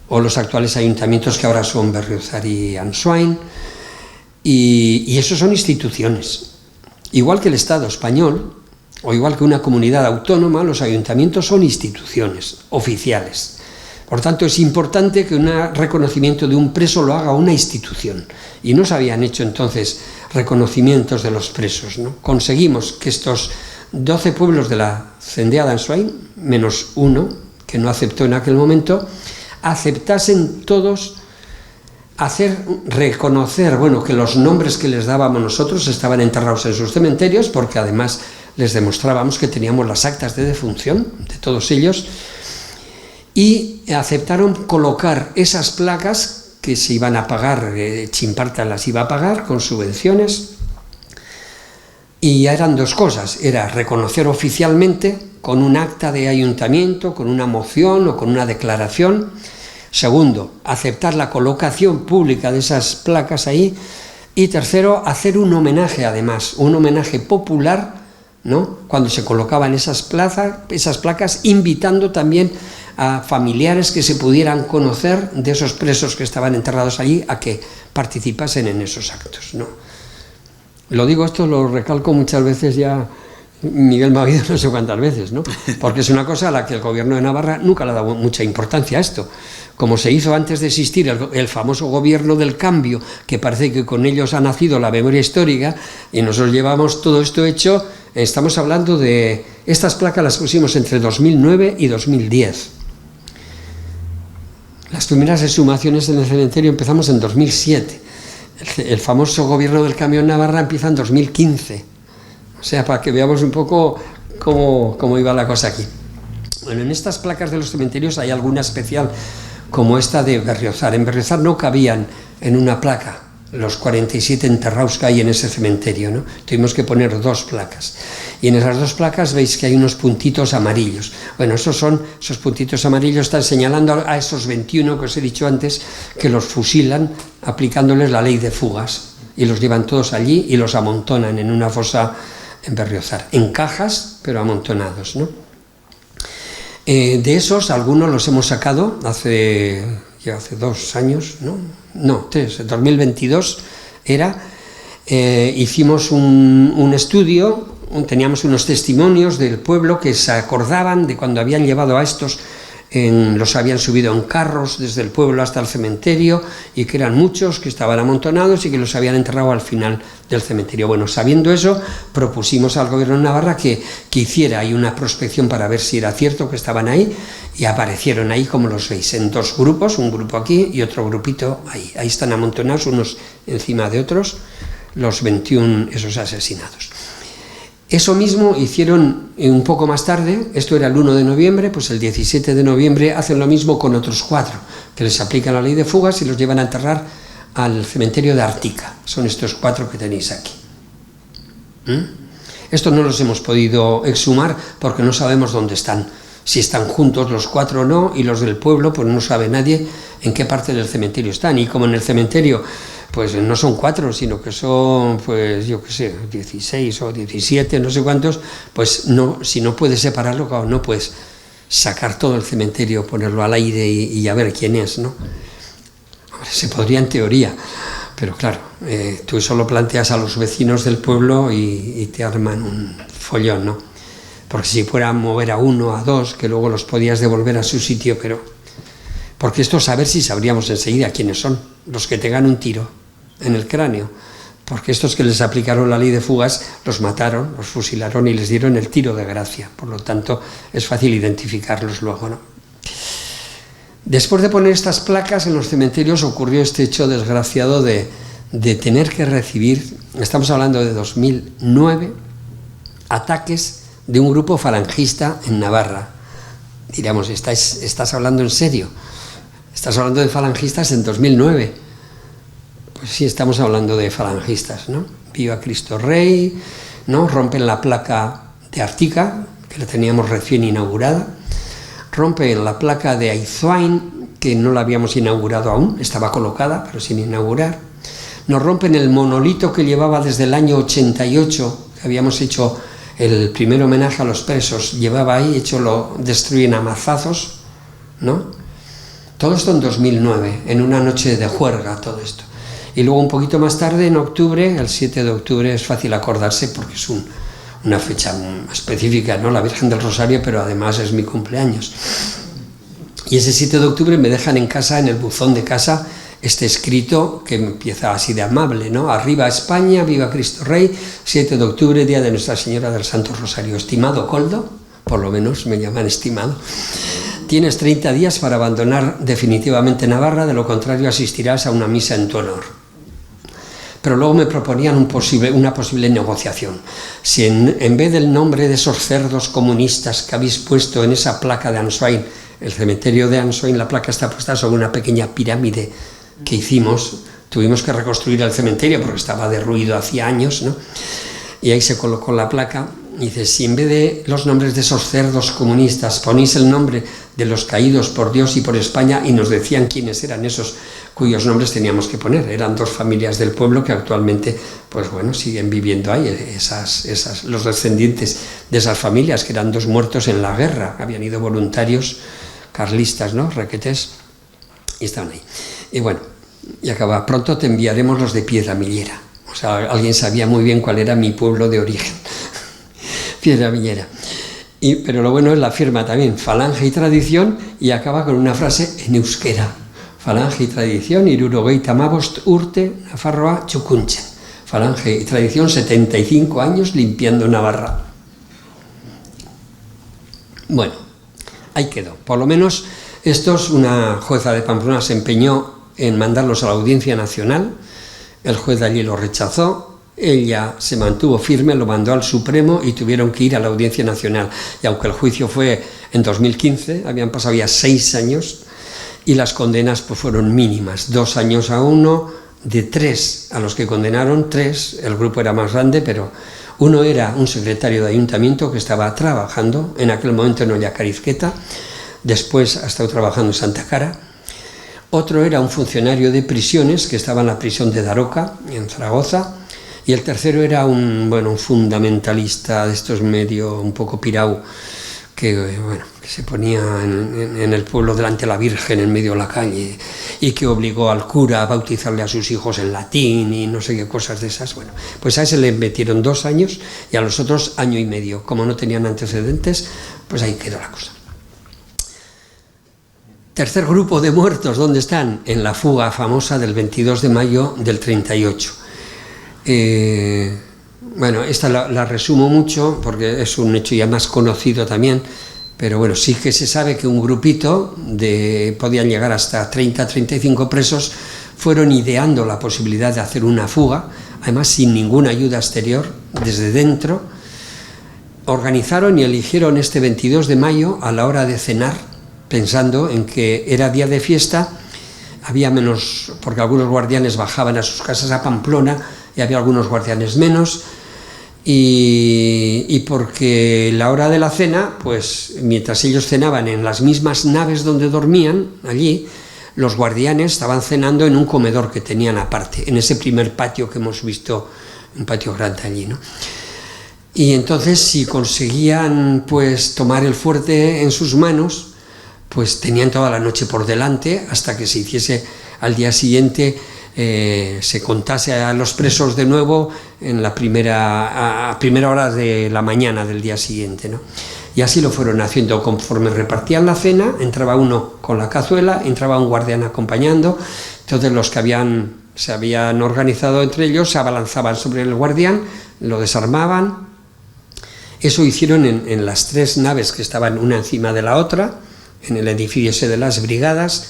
o los actuales ayuntamientos que ahora son Berriozar y Ansoain, y esos son instituciones. Igual que el Estado español, o igual que una comunidad autónoma, los ayuntamientos son instituciones oficiales. Por tanto, es importante que un reconocimiento de un preso lo haga una institución. Y no se habían hecho entonces reconocimientos de los presos, ¿no? Conseguimos que estos 12 pueblos de la Cendea d'Ansoain, menos uno, que no aceptó en aquel momento, aceptasen todos reconocer, bueno, que los nombres que les dábamos nosotros estaban enterrados en sus cementerios, porque además les demostrábamos que teníamos las actas de defunción de todos ellos, y aceptaron colocar esas placas que se iban a pagar, Chimparta las iba a pagar con subvenciones, y ya eran dos cosas: era reconocer oficialmente con un acta de ayuntamiento, con una moción o con una declaración. Segundo, aceptar la colocación pública de esas placas ahí. Y tercero, hacer un homenaje, además, un homenaje popular, ¿no?, cuando se colocaban esas placas, invitando también a familiares que se pudieran conocer de esos presos que estaban enterrados allí a que participasen en esos actos, ¿no? Lo digo, esto lo recalco muchas veces, ya Miguel me ha oído no sé cuántas veces, ¿no?, porque es una cosa a la que el gobierno de Navarra nunca le ha dado mucha importancia a esto. Como se hizo antes de existir el famoso gobierno del cambio, que parece que con ellos ha nacido la memoria histórica, y nosotros llevamos todo esto hecho. Estamos hablando de... Estas placas las pusimos entre 2009 y 2010. Las primeras exhumaciones en el cementerio empezamos en 2007. El famoso gobierno del cambio en Navarra empieza en 2015. O sea, para que veamos un poco cómo iba la cosa aquí. Bueno, en estas placas de los cementerios hay alguna especial como esta de Berriozar. En Berriozar no cabían en una placa los 47 enterrados que hay en ese cementerio, ¿no? Tuvimos que poner 2 placas. Y en esas 2 placas veis que hay unos puntitos amarillos. Bueno, esos puntitos amarillos están señalando a esos 21 que os he dicho antes, que los fusilan aplicándoles la ley de fugas. Y los llevan todos allí y los amontonan en una fosa en Berriozar. En cajas, pero amontonados, ¿no? De esos, algunos los hemos sacado hace 2 años, no, 3, en 2022 era, hicimos un estudio, teníamos unos testimonios del pueblo que se acordaban de cuando habían llevado a estos, los habían subido en carros desde el pueblo hasta el cementerio y que eran muchos, que estaban amontonados y que los habían enterrado al final del cementerio. Bueno, sabiendo eso, propusimos al gobierno de Navarra que hiciera ahí una prospección para ver si era cierto que estaban ahí, y aparecieron ahí, como los veis, en 2 grupos, un grupo aquí y otro grupito ahí. Ahí están amontonados unos encima de otros los 21 esos asesinados. Eso mismo hicieron un poco más tarde, esto era el 1 de noviembre, pues el 17 de noviembre hacen lo mismo con otros 4, que les aplican la ley de fugas y los llevan a enterrar al cementerio de Artica. Son estos 4 que tenéis aquí. Estos no los hemos podido exhumar porque no sabemos dónde están. Si están juntos los 4 o no, y los del pueblo, pues no sabe nadie en qué parte del cementerio están. Y como en el cementerio pues no son 4, sino que son, pues yo qué sé, 16 o 17, no sé cuántos, pues no, si no puedes separarlo, claro, no puedes sacar todo el cementerio, ponerlo al aire y a ver quién es, ¿no? Hombre, se podría en teoría, pero claro, tú eso lo planteas a los vecinos del pueblo y te arman un follón, ¿no? Porque si fuera a mover a 1, a 2, que luego los podías devolver a su sitio, pero... Porque esto a ver si sabríamos enseguida quiénes son, los que tengan un tiro en el cráneo, porque estos que les aplicaron la ley de fugas los mataron, los fusilaron y les dieron el tiro de gracia, por lo tanto es fácil identificarlos luego, ¿no? Después de poner estas placas en los cementerios ocurrió este hecho desgraciado de tener que recibir, estamos hablando de 2009, ataques de un grupo falangista en Navarra. Diríamos, ¿estás hablando en serio? ¿Estás hablando de falangistas en 2009? Pues sí, estamos hablando de falangistas, ¿no? Viva Cristo Rey, ¿no? Rompen la placa de Artica, que la teníamos recién inaugurada, rompen la placa de Aizuain, que no la habíamos inaugurado aún, estaba colocada, pero sin inaugurar. Nos rompen el monolito que llevaba desde el año 88, que habíamos hecho el primer homenaje a los presos, llevaba ahí, lo destruyen a mazazos, ¿no? Todo esto en 2009, en una noche de juerga, todo esto. Y luego un poquito más tarde, en octubre, el 7 de octubre, es fácil acordarse porque es una fecha específica, ¿no? La Virgen del Rosario, pero además es mi cumpleaños. Y ese 7 de octubre me dejan en casa, en el buzón de casa, este escrito que empieza así de amable, ¿no? Arriba España, viva Cristo Rey, 7 de octubre, día de Nuestra Señora del Santo Rosario. Estimado Coldo, por lo menos me llaman estimado, tienes 30 días para abandonar definitivamente Navarra, de lo contrario asistirás a una misa en tu honor. Pero luego me proponían una posible negociación. Si en vez del nombre de esos cerdos comunistas que habéis puesto en esa placa de Ansoain, el cementerio de Ansoain, la placa está puesta sobre una pequeña pirámide que hicimos, tuvimos que reconstruir el cementerio porque estaba derruido hacía años, ¿no? Y ahí se colocó la placa. Y dice, si en vez de los nombres de esos cerdos comunistas ponéis el nombre de los caídos por Dios y por España, y nos decían quiénes eran esos cuyos nombres teníamos que poner. Eran 2 familias del pueblo que actualmente, pues bueno, siguen viviendo ahí, los descendientes de esas familias, que eran 2 muertos en la guerra, habían ido voluntarios carlistas, ¿no? Requetés, y estaban ahí. Y bueno, y acaba, pronto te enviaremos los de Piedramillera. O sea, alguien sabía muy bien cuál era mi pueblo de origen. Piedramillera. Pero lo bueno es la firma también, falange y tradición, y acaba con una frase en euskera. Falange y tradición, hirurogeita hamabost urte, Nafarroa txukuntzen. Falange y tradición, 75 años limpiando Navarra. Bueno, ahí quedó. Por lo menos estos, una jueza de Pamplona se empeñó en mandarlos a la Audiencia Nacional, el juez de allí lo rechazó. Ella se mantuvo firme, lo mandó al Supremo y tuvieron que ir a la Audiencia Nacional. Y aunque el juicio fue en 2015, habían pasado ya 6 años, y las condenas pues fueron mínimas, 2 años a uno, de 3 a los que condenaron, 3, el grupo era más grande, pero uno era un secretario de ayuntamiento que estaba trabajando, en aquel momento en Ollacarizqueta, después ha estado trabajando en Santa Cara. Otro era un funcionario de prisiones que estaba en la prisión de Daroca, en Zaragoza, y el tercero era un fundamentalista de estos medio un poco pirau, que se ponía en el pueblo delante de la Virgen en medio de la calle y que obligó al cura a bautizarle a sus hijos en latín y no sé qué cosas de esas. Bueno, pues a ese le metieron 2 años y a los otros 1 año y medio. Como no tenían antecedentes, pues ahí quedó la cosa. Tercer grupo de muertos, ¿dónde están? En la fuga famosa del 22 de mayo del 38. Bueno, esta la resumo mucho porque es un hecho ya más conocido también, pero bueno, sí que se sabe que un grupito podían llegar hasta 30-35 presos, fueron ideando la posibilidad de hacer una fuga, además sin ninguna ayuda exterior, desde dentro. Organizaron y eligieron este 22 de mayo a la hora de cenar, pensando en que era día de fiesta, había menos, porque algunos guardianes bajaban a sus casas a Pamplona y había algunos guardianes menos, y porque la hora de la cena, pues mientras ellos cenaban en las mismas naves donde dormían, allí, los guardianes estaban cenando en un comedor que tenían aparte, en ese primer patio que hemos visto, un patio grande allí, ¿no? Y entonces si conseguían pues tomar el fuerte en sus manos, pues tenían toda la noche por delante hasta que se hiciese al día siguiente, se contase a los presos de nuevo en la primera hora de la mañana del día siguiente, ¿no? Y así lo fueron haciendo. Conforme repartían la cena, entraba uno con la cazuela, entraba un guardián acompañando, entonces los que se habían organizado entre ellos se abalanzaban sobre el guardián, lo desarmaban. Eso hicieron en las 3 naves que estaban una encima de la otra, en el edificio ese de las brigadas,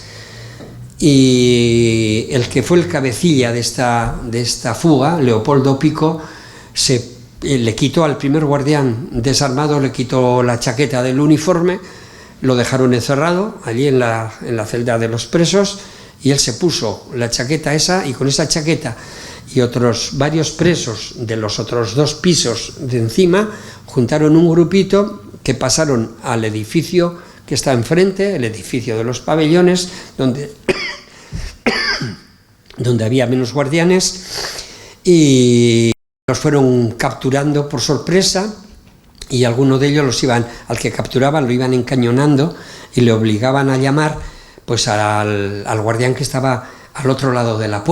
y el que fue el cabecilla de esta fuga, Leopoldo Pico, le quitó al primer guardián desarmado, le quitó la chaqueta del uniforme, lo dejaron encerrado allí en la celda de los presos, y él se puso la chaqueta esa, y con esa chaqueta y otros varios presos de los otros 2 pisos de encima juntaron un grupito que pasaron al edificio que está enfrente, el edificio de los pabellones, donde había menos guardianes, y los fueron capturando por sorpresa, y algunos de ellos al que capturaban lo iban encañonando y le obligaban a llamar pues al guardián que estaba al otro lado de una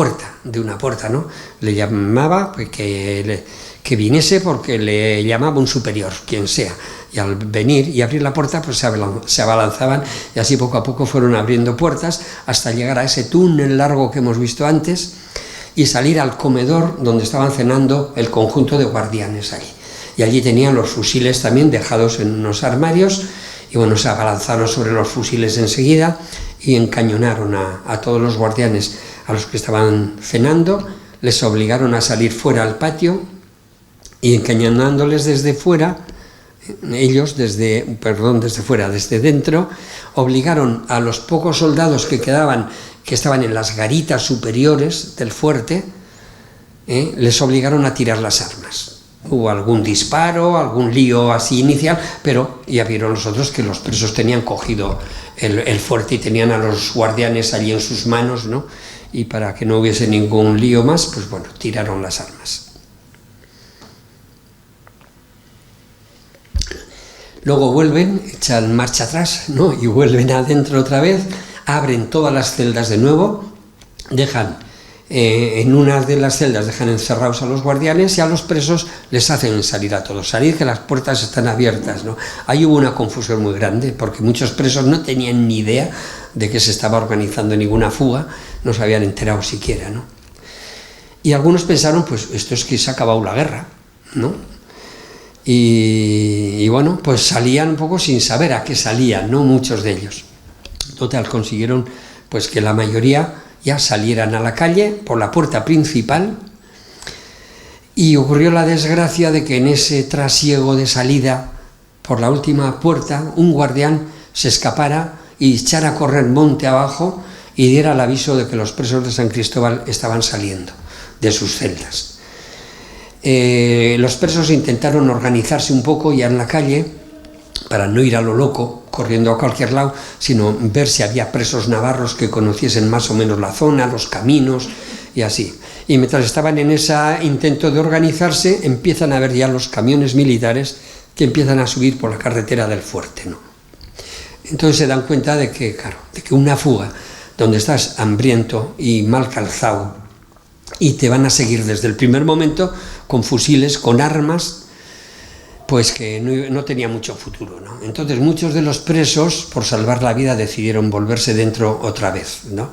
puerta, ¿no? Le llamaba pues, que viniese porque le llamaba un superior, quien sea, y al venir y abrir la puerta pues se abalanzaban, y así poco a poco fueron abriendo puertas hasta llegar a ese túnel largo que hemos visto antes y salir al comedor donde estaban cenando el conjunto de guardianes allí. Y allí tenían los fusiles también dejados en unos armarios, y bueno, se abalanzaron sobre los fusiles enseguida y encañonaron a todos los guardianes a los que estaban cenando, les obligaron a salir fuera al patio, y encañonándoles desde fuera, desde dentro, obligaron a los pocos soldados que quedaban, que estaban en las garitas superiores del fuerte, les obligaron a tirar las armas. Hubo algún disparo, algún lío así inicial, pero ya vieron los otros que los presos tenían cogido el fuerte y tenían a los guardianes allí en sus manos, ¿no? Y para que no hubiese ningún lío más, pues bueno, tiraron las armas. Luego vuelven, echan marcha atrás, ¿no? Y vuelven adentro otra vez, abren todas las celdas de nuevo, dejan en una de las celdas dejan encerrados a los guardianes y a los presos les hacen salir a todos, salir que las puertas están abiertas, ¿no? Ahí hubo una confusión muy grande porque muchos presos no tenían ni idea de que se estaba organizando ninguna fuga, no se habían enterado siquiera, ¿no? Y algunos pensaron, pues esto es que se ha acabado la guerra, ¿no? Y bueno, pues salían un poco sin saber a qué salían, ¿no? Muchos de ellos. Total, consiguieron pues que la mayoría ya salieran a la calle por la puerta principal, y ocurrió la desgracia de que en ese trasiego de salida por la última puerta un guardián se escapara y echara a correr monte abajo y diera el aviso de que los presos de San Cristóbal estaban saliendo de sus celdas. Los presos intentaron organizarse un poco ya en la calle para no ir a lo loco, corriendo a cualquier lado, sino ver si había presos navarros que conociesen más o menos la zona, los caminos y así. Y mientras estaban en ese intento de organizarse, empiezan a ver ya los camiones militares que empiezan a subir por la carretera del fuerte, ¿no? Entonces se dan cuenta de que, claro, de que una fuga donde estás hambriento y mal calzado y te van a seguir desde el primer momento con fusiles, con armas, pues que no tenía mucho futuro, ¿no? Entonces muchos de los presos, por salvar la vida, decidieron volverse dentro otra vez, ¿no?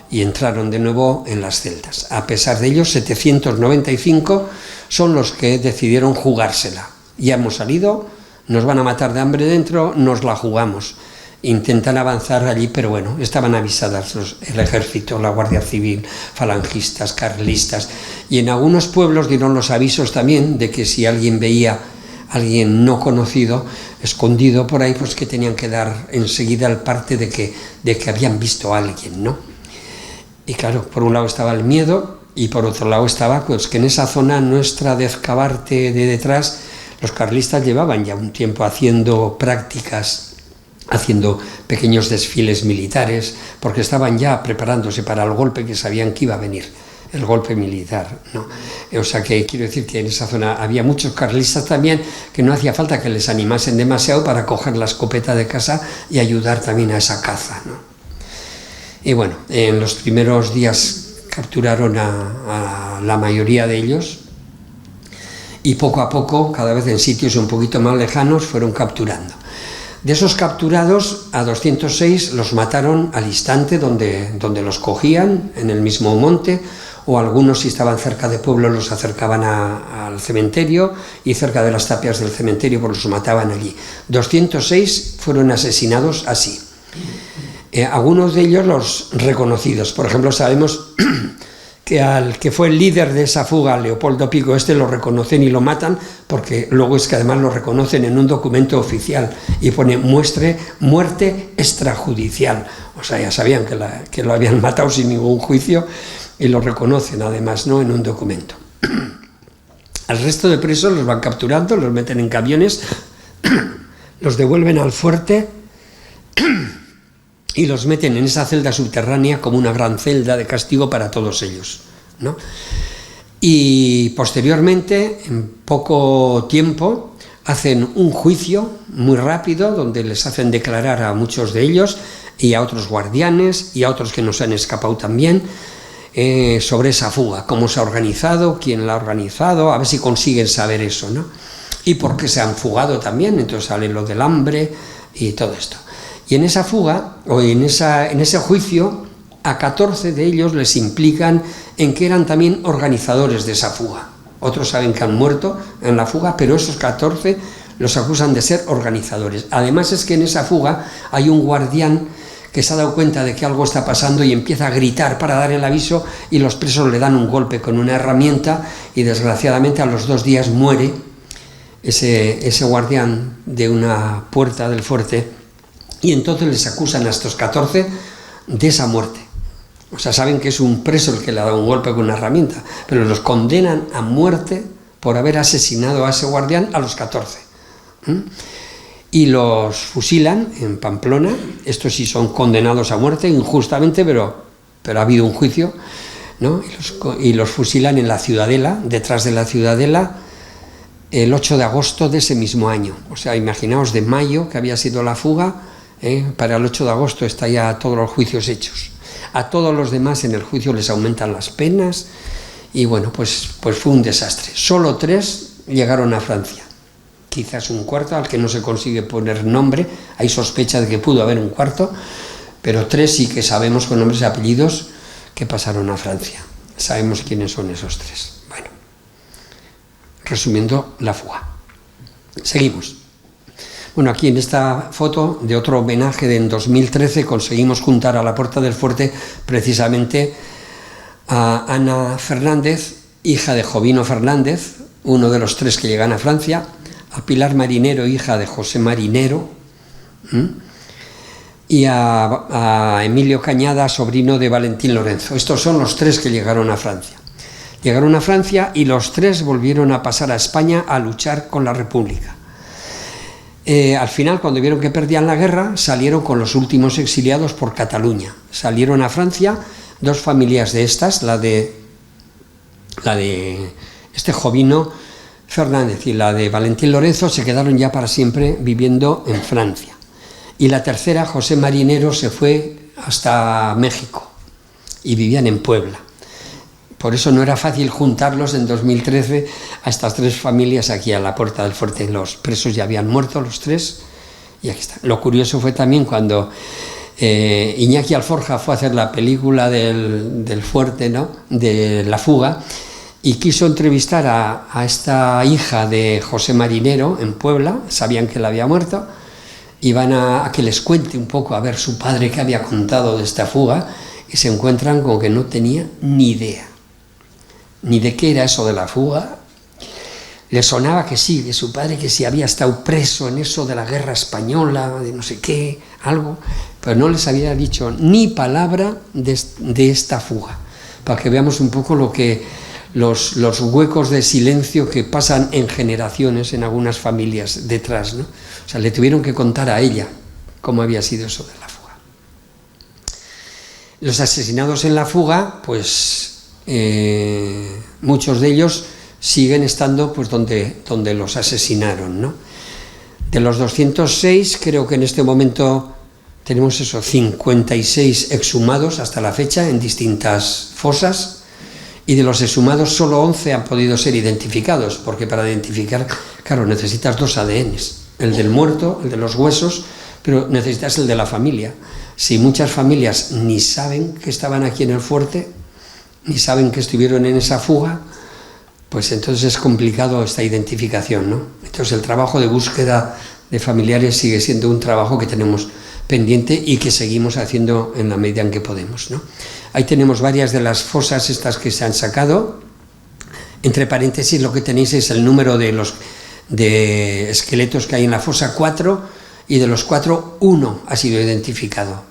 Y entraron de nuevo en las celdas. A pesar de ello, 795 son los que decidieron jugársela. Ya hemos salido, nos van a matar de hambre dentro, nos la jugamos. Intentan avanzar allí, pero bueno, estaban avisadas el ejército, la Guardia Civil, falangistas, carlistas, y en algunos pueblos dieron los avisos también de que si alguien veía a alguien no conocido, escondido por ahí, pues que tenían que dar enseguida el parte de que habían visto a alguien, ¿no? Y claro, por un lado estaba el miedo y por otro lado estaba pues que en esa zona nuestra de Ezcabarte de detrás, los carlistas llevaban ya un tiempo haciendo prácticas, haciendo pequeños desfiles militares, porque estaban ya preparándose para el golpe que sabían que iba a venir, el golpe militar, ¿no? O sea que quiero decir que en esa zona había muchos carlistas también que no hacía falta que les animasen demasiado para coger la escopeta de casa y ayudar también a esa caza, ¿no? Y bueno, en los primeros días capturaron a la mayoría de ellos y poco a poco, cada vez en sitios un poquito más lejanos, fueron capturando. De esos capturados, a 206 los mataron al instante donde los cogían, en el mismo monte, o algunos, si estaban cerca de pueblo, los acercaban al cementerio, y cerca de las tapias del cementerio pues los mataban allí. 206 fueron asesinados así. Algunos de ellos los reconocidos. Por ejemplo, sabemos que al que fue el líder de esa fuga, Leopoldo Pico, lo reconocen y lo matan, porque luego es que además lo reconocen en un documento oficial y pone muerte extrajudicial. O sea, ya sabían que lo habían matado sin ningún juicio y lo reconocen además, ¿no?, en un documento. Al resto de presos los van capturando, los meten en camiones, los devuelven al fuerte y los meten en esa celda subterránea como una gran celda de castigo para todos ellos, ¿no? Y posteriormente, en poco tiempo, hacen un juicio muy rápido donde les hacen declarar a muchos de ellos y a otros guardianes y a otros que nos han escapado también sobre esa fuga, cómo se ha organizado, quién la ha organizado, a ver si consiguen saber eso, ¿no? Y por qué se han fugado también. Entonces sale lo del hambre y todo esto. Y en esa fuga, o en ese juicio, a 14 de ellos les implican en que eran también organizadores de esa fuga. Otros saben que han muerto en la fuga, pero esos 14 los acusan de ser organizadores. Además es que en esa fuga hay un guardián que se ha dado cuenta de que algo está pasando y empieza a gritar para dar el aviso, y los presos le dan un golpe con una herramienta y desgraciadamente a los 2 días muere ese guardián de una puerta del fuerte. Y entonces les acusan a estos 14 de esa muerte. O sea, saben que es un preso el que le ha dado un golpe con una herramienta, pero los condenan a muerte por haber asesinado a ese guardián a los 14. Y los fusilan en Pamplona. Estos sí son condenados a muerte injustamente, pero ha habido un juicio, ¿no? Y los fusilan en la Ciudadela, detrás de la Ciudadela, el 8 de agosto de ese mismo año. O sea, imaginaos, de mayo, que había sido la fuga, para el 8 de agosto está ya todos los juicios hechos. A todos los demás en el juicio les aumentan las penas y bueno, pues fue un desastre. Solo 3 llegaron a Francia. Quizás un cuarto al que no se consigue poner nombre, hay sospecha de que pudo haber un cuarto, pero 3 sí que sabemos con nombres y apellidos que pasaron a Francia. Sabemos quiénes son esos 3. Bueno, resumiendo la fuga. Seguimos. Bueno, aquí en esta foto de otro homenaje de en 2013 conseguimos juntar a la puerta del fuerte precisamente a Ana Fernández, hija de Jovino Fernández, uno de los 3 que llegan a Francia, a Pilar Marinero, hija de José Marinero, y a Emilio Cañada, sobrino de Valentín Lorenzo. Estos son los 3 que llegaron a Francia. Llegaron a Francia y los 3 volvieron a pasar a España a luchar con la República. Al final, cuando vieron que perdían la guerra, salieron con los últimos exiliados por Cataluña. Salieron a Francia 2 familias de estas, la de este Jovino Fernández y la de Valentín Lorenzo, se quedaron ya para siempre viviendo en Francia. Y la tercera, José Marinero, se fue hasta México y vivían en Puebla. Por eso no era fácil juntarlos en 2013 a estas 3 familias aquí a la puerta del fuerte. Los presos ya habían muerto, los 3, y aquí está. Lo curioso fue también cuando Iñaki Alforja fue a hacer la película del fuerte, ¿no?, de La fuga, y quiso entrevistar a esta hija de José Marinero en Puebla. Sabían que él había muerto, y van a que les cuente un poco, a ver su padre qué había contado de esta fuga, y se encuentran con que no tenía ni idea, ni de qué era eso de la fuga. Le sonaba que sí, de su padre, que sí había estado preso en eso de la guerra española, de no sé qué, algo, pero no les había dicho ni palabra de esta fuga, para que veamos un poco lo que los huecos de silencio que pasan en generaciones en algunas familias detrás, ¿no? O sea, le tuvieron que contar a ella cómo había sido eso de la fuga. Los asesinados en la fuga, pues muchos de ellos siguen estando pues donde los asesinaron, ¿no? De los 206, creo que en este momento tenemos 56 exhumados hasta la fecha en distintas fosas, y de los exhumados solo 11 han podido ser identificados, porque para identificar, claro, necesitas 2 ADNs, el del muerto, el de los huesos, pero necesitas el de la familia. Si muchas familias ni saben que estaban aquí en el fuerte, ni saben que estuvieron en esa fuga, pues entonces es complicado esta identificación, ¿no? Entonces el trabajo de búsqueda de familiares sigue siendo un trabajo que tenemos pendiente y que seguimos haciendo en la medida en que podemos, ¿no? Ahí tenemos varias de las fosas estas que se han sacado. Entre paréntesis, lo que tenéis es el número de esqueletos que hay en la fosa 4, y de los 4, 1 ha sido identificado.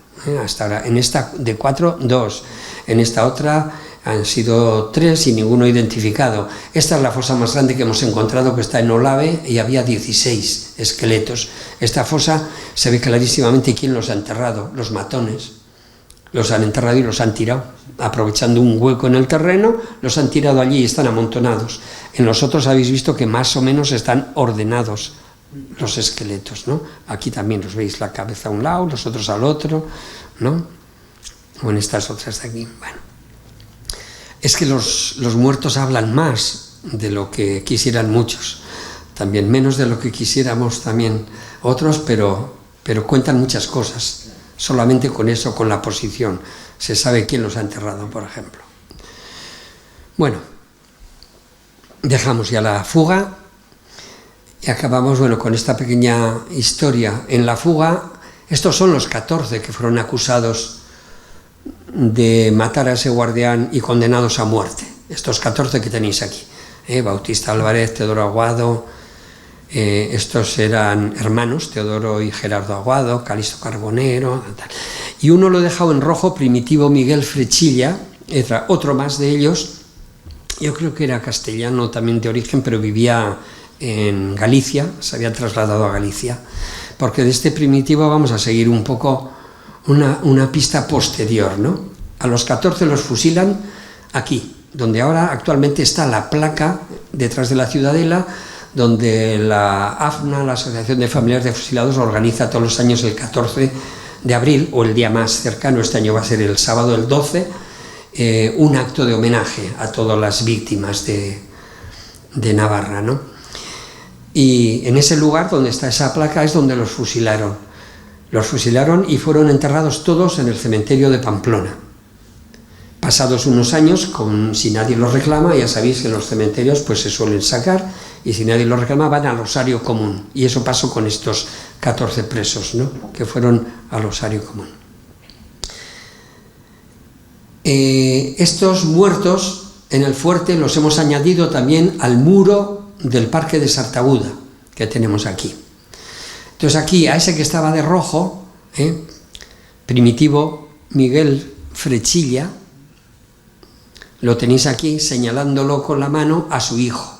Hasta ahora, en esta de 4, 2, en esta otra han sido 3 y ninguno identificado. Esta es la fosa más grande que hemos encontrado, que está en Olave, y había 16 esqueletos. Esta fosa se ve clarísimamente quién los ha enterrado, los matones. Los han enterrado y los han tirado, aprovechando un hueco en el terreno, los han tirado allí y están amontonados. En los otros habéis visto que más o menos están ordenados los esqueletos, ¿no? Aquí también los veis, la cabeza a un lado, los otros al otro, ¿no? O en estas otras de aquí. Bueno, es que los muertos hablan más de lo que quisieran muchos, también menos de lo que quisiéramos también otros, pero cuentan muchas cosas. Solamente con eso, con la posición, se sabe quién los ha enterrado, por ejemplo. Bueno, dejamos ya la fuga y acabamos, bueno, con esta pequeña historia. En la fuga, estos son los 14 que fueron acusados de matar a ese guardián y condenados a muerte. Estos 14 que tenéis aquí. Bautista Álvarez, Teodoro Aguado. Estos eran hermanos, Teodoro y Gerardo Aguado, Calixto Carbonero, tal. Y uno lo he dejado en rojo, Primitivo Miguel Frechilla, otro más de ellos. Yo creo que era castellano también de origen, pero vivía en Galicia, se había trasladado a Galicia, porque de este Primitivo vamos a seguir un poco una pista posterior, ¿no? A los 14 los fusilan aquí, donde ahora actualmente está la placa detrás de la Ciudadela, donde la AFNA, la Asociación de Familiares de Fusilados, organiza todos los años el 14 de abril, o el día más cercano, este año va a ser el sábado el 12, un acto de homenaje a todas las víctimas de Navarra, ¿no? Y en ese lugar donde está esa placa es donde los fusilaron. Los fusilaron y fueron enterrados todos en el cementerio de Pamplona. Pasados unos años, si nadie los reclama, ya sabéis que en los cementerios pues se suelen sacar, y si nadie los reclama van al osario común, y eso pasó con estos 14 presos, ¿no?, que fueron al osario común. Estos muertos en el fuerte los hemos añadido también al muro del Parque de Sartaguda que tenemos aquí. Entonces aquí, a ese que estaba de rojo, Primitivo Miguel Frechilla, lo tenéis aquí señalándolo con la mano a su hijo.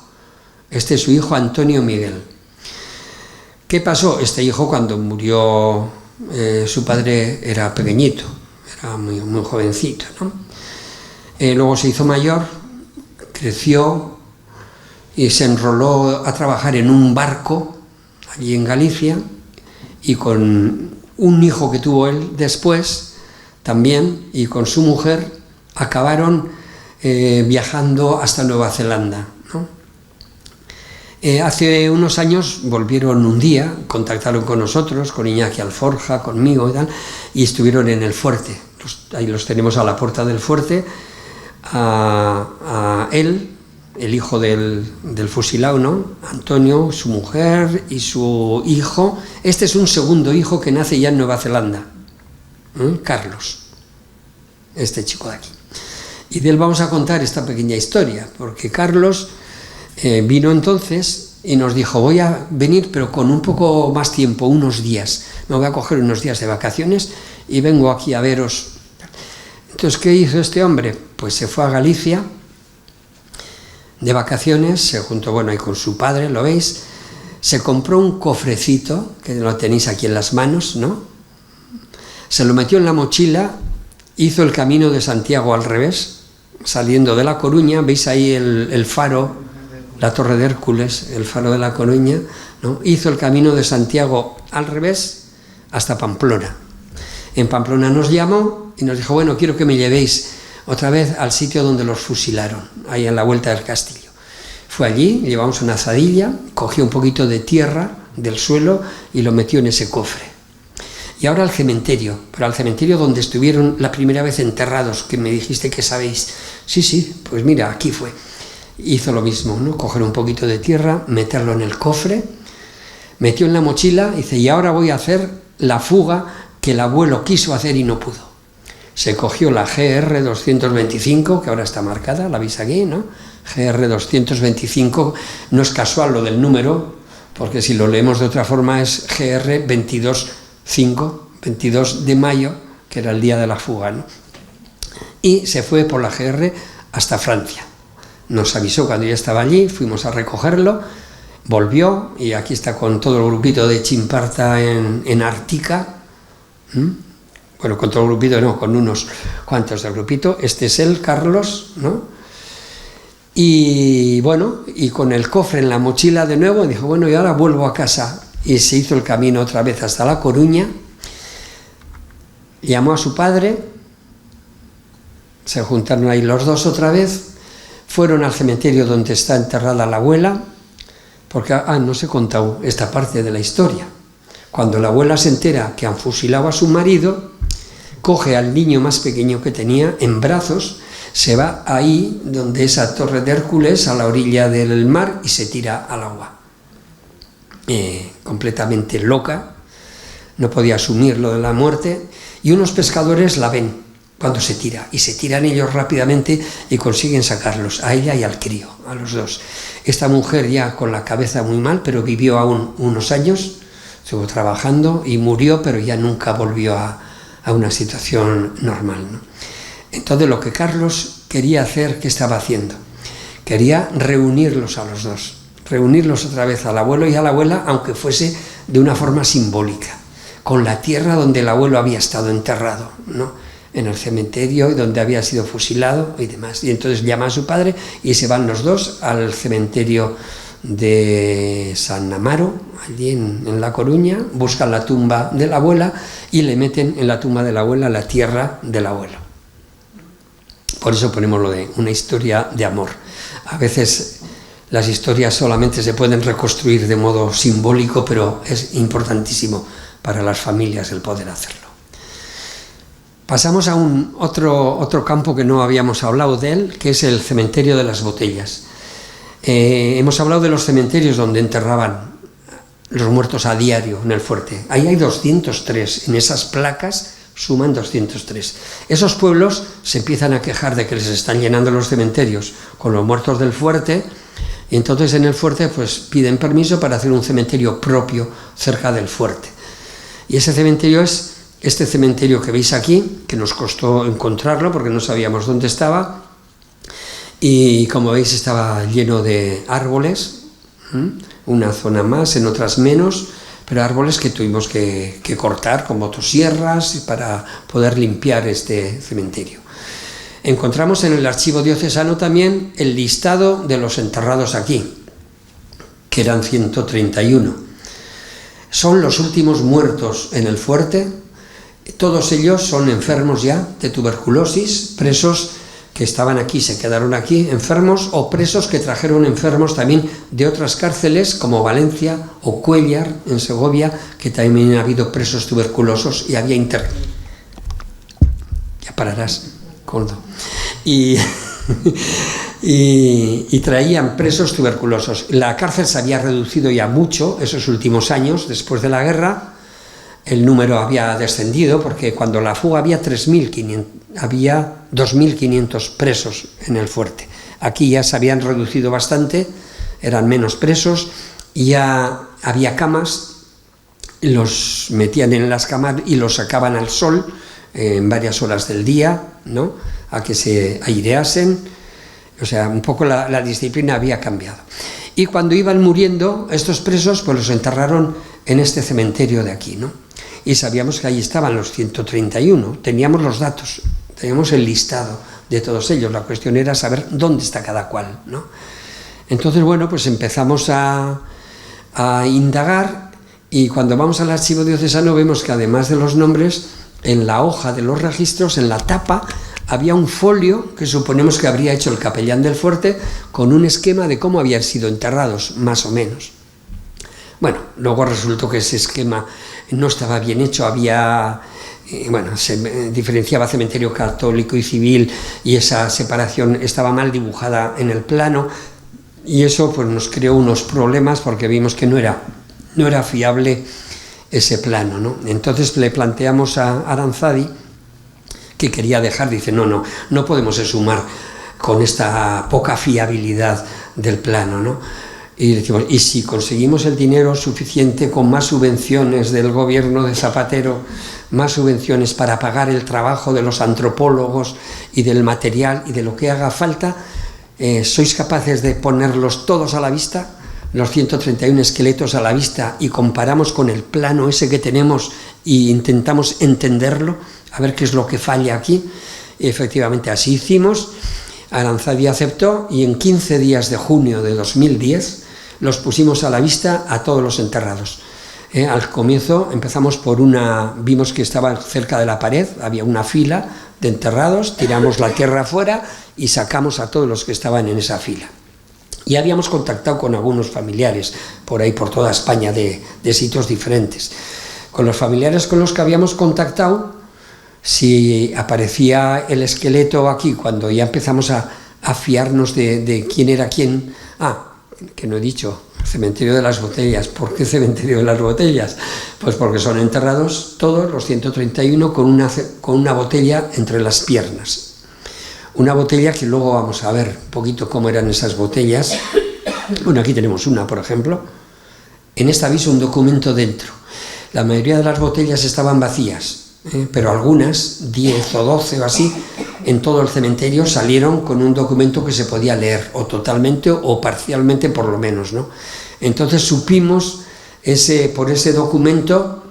Este es su hijo Antonio Miguel. ¿Qué pasó? Este hijo, cuando murió su padre, era pequeñito, era muy jovencito, ¿no? Luego se hizo mayor, creció y se enroló a trabajar en un barco allí en Galicia, y con un hijo que tuvo él después también, y con su mujer, acabaron viajando hasta Nueva Zelanda, ¿no? Hace unos años volvieron un día, contactaron con nosotros, con Iñaki Alforja, conmigo y tal, y estuvieron en el fuerte. Ahí los tenemos a la puerta del fuerte, a él, el hijo del fusilado, ¿no? Antonio, su mujer y su hijo. Este es un segundo hijo que nace ya en Nueva Zelanda, Carlos, este chico de aquí. Y de él vamos a contar esta pequeña historia, porque Carlos vino entonces y nos dijo: voy a venir, pero con un poco más tiempo, unos días. Me voy a coger unos días de vacaciones y vengo aquí a veros. Entonces, ¿qué hizo este hombre? Pues se fue a Galicia de vacaciones, se juntó, bueno, ahí con su padre, ¿lo veis? Se compró un cofrecito, que lo tenéis aquí en las manos, ¿no? Se lo metió en la mochila, hizo el camino de Santiago al revés, saliendo de La Coruña. ¿Veis ahí el faro, la Torre de Hércules, el faro de La Coruña, ¿no? Hizo el camino de Santiago al revés hasta Pamplona. En Pamplona nos llamó y nos dijo: bueno, quiero que me llevéis otra vez al sitio donde los fusilaron, ahí en la vuelta del castillo. Fue allí, llevamos una azadilla, cogió un poquito de tierra del suelo y lo metió en ese cofre. Y ahora al cementerio, pero al cementerio donde estuvieron la primera vez enterrados, que me dijiste que sabéis. Sí, pues mira, aquí fue. Hizo lo mismo, ¿no? Coger un poquito de tierra, meterlo en el cofre, metió en la mochila, dice: y ahora voy a hacer la fuga que el abuelo quiso hacer y no pudo. Se cogió la GR 225, que ahora está marcada, la veis aquí, ¿no? GR 225, no es casual lo del número, porque si lo leemos de otra forma es GR 22 de mayo, que era el día de la fuga, ¿no? Y se fue por la GR hasta Francia. Nos avisó cuando ya estaba allí, fuimos a recogerlo, volvió, y aquí está con todo el grupito de Chimparta en Ártica. Bueno, con todo el grupito no, con unos cuantos del grupito. Este es él, Carlos, ¿no? Y bueno, y con el cofre en la mochila de nuevo, dijo: bueno, y ahora vuelvo a casa. Y se hizo el camino otra vez hasta La Coruña, llamó a su padre, se juntaron ahí los dos otra vez, fueron al cementerio donde está enterrada la abuela, porque no os he contado esta parte de la historia. Cuando la abuela se entera que han fusilado a su marido, coge al niño más pequeño que tenía en brazos, se va ahí donde esa Torre de Hércules, a la orilla del mar, y se tira al agua. Completamente loca, no podía asumir lo de la muerte, y unos pescadores la ven cuando se tira, y se tiran ellos rápidamente y consiguen sacarlos, a ella y al crío, a los dos. Esta mujer ya con la cabeza muy mal, pero vivió aún unos años, estuvo trabajando y murió, pero ya nunca volvió a una situación normal, ¿no? Entonces lo que Carlos quería hacer, ¿qué estaba haciendo? Quería reunirlos a los dos, reunirlos otra vez al abuelo y a la abuela, aunque fuese de una forma simbólica, con la tierra donde el abuelo había estado enterrado, ¿no? En el cementerio y donde había sido fusilado y demás. Y entonces llama a su padre y se van los dos al cementerio de San Amaro, allí en La Coruña, buscan la tumba de la abuela y le meten en la tumba de la abuela la tierra del abuelo. Por eso ponemos lo de una historia de amor. A veces las historias solamente se pueden reconstruir de modo simbólico, pero es importantísimo para las familias el poder hacerlo. Pasamos a otro campo que no habíamos hablado de él, que es el cementerio de las Botellas. Hemos hablado de los cementerios donde enterraban los muertos a diario en el fuerte. Ahí hay 203, en esas placas suman 203. Esos pueblos se empiezan a quejar de que les están llenando los cementerios con los muertos del fuerte, y entonces en el fuerte pues piden permiso para hacer un cementerio propio cerca del fuerte. Y ese cementerio es este cementerio que veis aquí, que nos costó encontrarlo porque no sabíamos dónde estaba, y como veis estaba lleno de árboles, una zona más, en otras menos, pero árboles que tuvimos que cortar con motosierras para poder limpiar este cementerio. Encontramos en el archivo diocesano también el listado de los enterrados aquí, que eran 131. Son los últimos muertos en el fuerte. Todos ellos son enfermos ya de tuberculosis, presos que estaban aquí, se quedaron aquí enfermos, o presos que trajeron enfermos también de otras cárceles como Valencia o Cuéllar en Segovia, que también ha habido presos tuberculosos y había Ya pararás, gordo. Y traían presos tuberculosos. La cárcel se había reducido ya mucho esos últimos años, después de la guerra. El número había descendido porque cuando la fuga había 3.500, había 2.500 presos en el fuerte. Aquí ya se habían reducido bastante, eran menos presos, y ya había camas, los metían en las camas y los sacaban al sol en varias horas del día, ¿no?, a que se aireasen. O sea, un poco la disciplina había cambiado. Y cuando iban muriendo estos presos, pues los enterraron en este cementerio de aquí, ¿no? Y sabíamos que ahí estaban los 131, teníamos los datos, teníamos el listado de todos ellos, la cuestión era saber dónde está cada cual, ¿no? Entonces, bueno, pues empezamos a indagar, y cuando vamos al archivo diocesano vemos que además de los nombres, en la hoja de los registros, en la tapa, había un folio que suponemos que habría hecho el capellán del fuerte con un esquema de cómo habían sido enterrados, más o menos. Bueno, luego resultó que ese esquema no estaba bien hecho, se diferenciaba cementerio católico y civil, y esa separación estaba mal dibujada en el plano, y eso pues nos creó unos problemas porque vimos que no era fiable ese plano, ¿no? Entonces le planteamos a Aranzadi, que quería dejar, dice, no podemos sumar con esta poca fiabilidad del plano, ¿no? Y decimos, ¿y si conseguimos el dinero suficiente con más subvenciones del gobierno de Zapatero, más subvenciones para pagar el trabajo de los antropólogos y del material y de lo que haga falta, sois capaces de ponerlos todos a la vista, los 131 esqueletos a la vista, y comparamos con el plano ese que tenemos e intentamos entenderlo, a ver qué es lo que falla aquí? Y efectivamente así hicimos. Aranzadi aceptó, y en 15 días de junio de 2010 los pusimos a la vista a todos los enterrados. Al comienzo empezamos vimos que estaba cerca de la pared, había una fila de enterrados, tiramos la tierra afuera y sacamos a todos los que estaban en esa fila. Y habíamos contactado con algunos familiares por ahí, por toda España, de sitios diferentes. Con los familiares con los que habíamos contactado, si aparecía el esqueleto aquí, cuando ya empezamos a fiarnos de quién era quién. Que no he dicho, cementerio de las botellas. ¿Por qué cementerio de las botellas? Pues porque son enterrados todos los 131 con una botella entre las piernas. Una botella que luego vamos a ver un poquito cómo eran esas botellas. Bueno, aquí tenemos una, por ejemplo. En esta aviso un documento dentro. La mayoría de las botellas estaban vacías, pero algunas, 10 o 12 o así, en todo el cementerio salieron con un documento que se podía leer, o totalmente o parcialmente por lo menos, ¿no? Entonces supimos por ese documento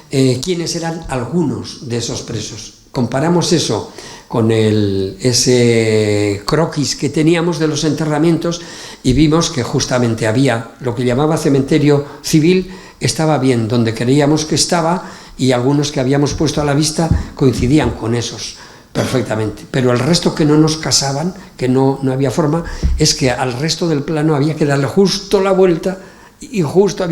quiénes eran algunos de esos presos. Comparamos eso con ese croquis que teníamos de los enterramientos y vimos que justamente había lo que llamaba cementerio civil, estaba bien donde creíamos que estaba, y algunos que habíamos puesto a la vista coincidían con esos perfectamente, pero el resto que no nos casaban, que no había forma, es que al resto del plano había que darle justo la vuelta, y justo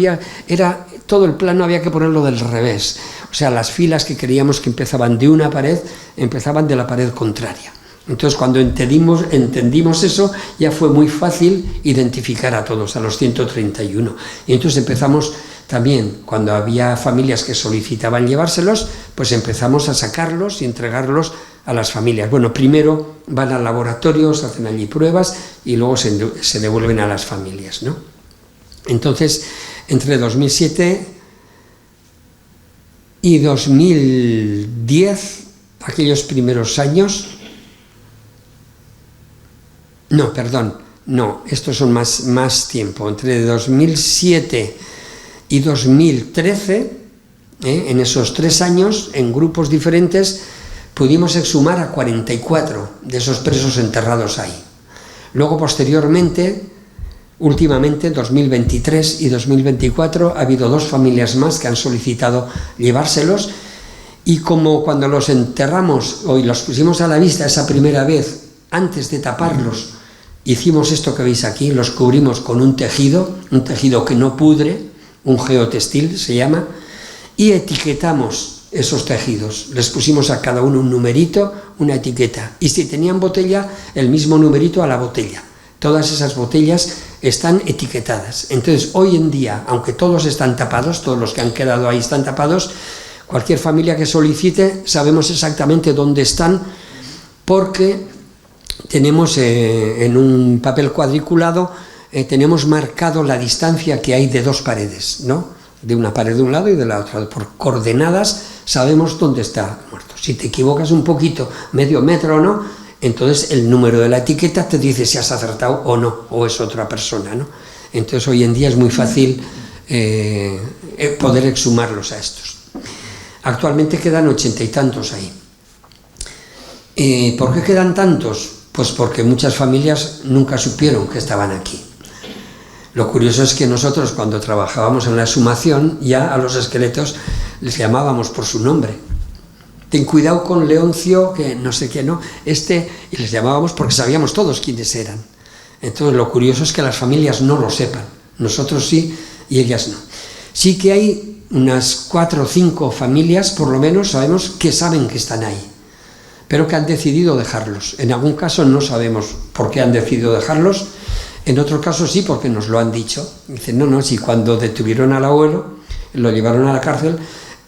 todo el plano había que ponerlo del revés. O sea, las filas que creíamos que empezaban de una pared, empezaban de la pared contraria. Entonces, cuando entendimos eso, ya fue muy fácil identificar a todos, a los 131. Y entonces empezamos también, cuando había familias que solicitaban llevárselos, pues empezamos a sacarlos y entregarlos a las familias. Bueno, primero van al laboratorio, se hacen allí pruebas y luego se devuelven a las familias, ¿no? Entonces, entre 2007 Y 2010, aquellos primeros años, no, perdón, no, estos son más tiempo, entre 2007 y 2013, en esos 3 años, en grupos diferentes, pudimos exhumar a 44 de esos presos enterrados ahí. Luego, posteriormente, últimamente, 2023 y 2024, ha habido 2 familias más que han solicitado llevárselos, y como cuando los enterramos o los pusimos a la vista esa primera vez, antes de taparlos, hicimos esto que veis aquí, los cubrimos con un tejido que no pudre, un geotextil se llama, y etiquetamos esos tejidos. Les pusimos a cada uno un numerito, una etiqueta, y si tenían botella, el mismo numerito a la botella. Todas esas botellas están etiquetadas. Entonces, hoy en día, aunque todos están tapados, todos los que han quedado ahí están tapados, cualquier familia que solicite, sabemos exactamente dónde están, porque tenemos en un papel cuadriculado, tenemos marcado la distancia que hay de 2 paredes, ¿no? De una pared de un lado y de la otra. Por coordenadas sabemos dónde está muerto. Si te equivocas un poquito, medio metro o no, entonces el número de la etiqueta te dice si has acertado o no, o es otra persona, ¿no? Entonces hoy en día es muy fácil poder exhumarlos a estos. Actualmente quedan 80 y tantos ahí. ¿Por qué quedan tantos? Pues porque muchas familias nunca supieron que estaban aquí. Lo curioso es que nosotros, cuando trabajábamos en la exhumación, ya a los esqueletos les llamábamos por su nombre. Ten cuidado con Leoncio, que no sé qué, ¿no? Y les llamábamos porque sabíamos todos quiénes eran. Entonces lo curioso es que las familias no lo sepan. Nosotros sí y ellas no. Sí que hay unas 4 o 5 familias, por lo menos, sabemos que saben que están ahí, pero que han decidido dejarlos. En algún caso no sabemos por qué han decidido dejarlos, en otro caso sí, porque nos lo han dicho. Dicen, no, si cuando detuvieron al abuelo, lo llevaron a la cárcel,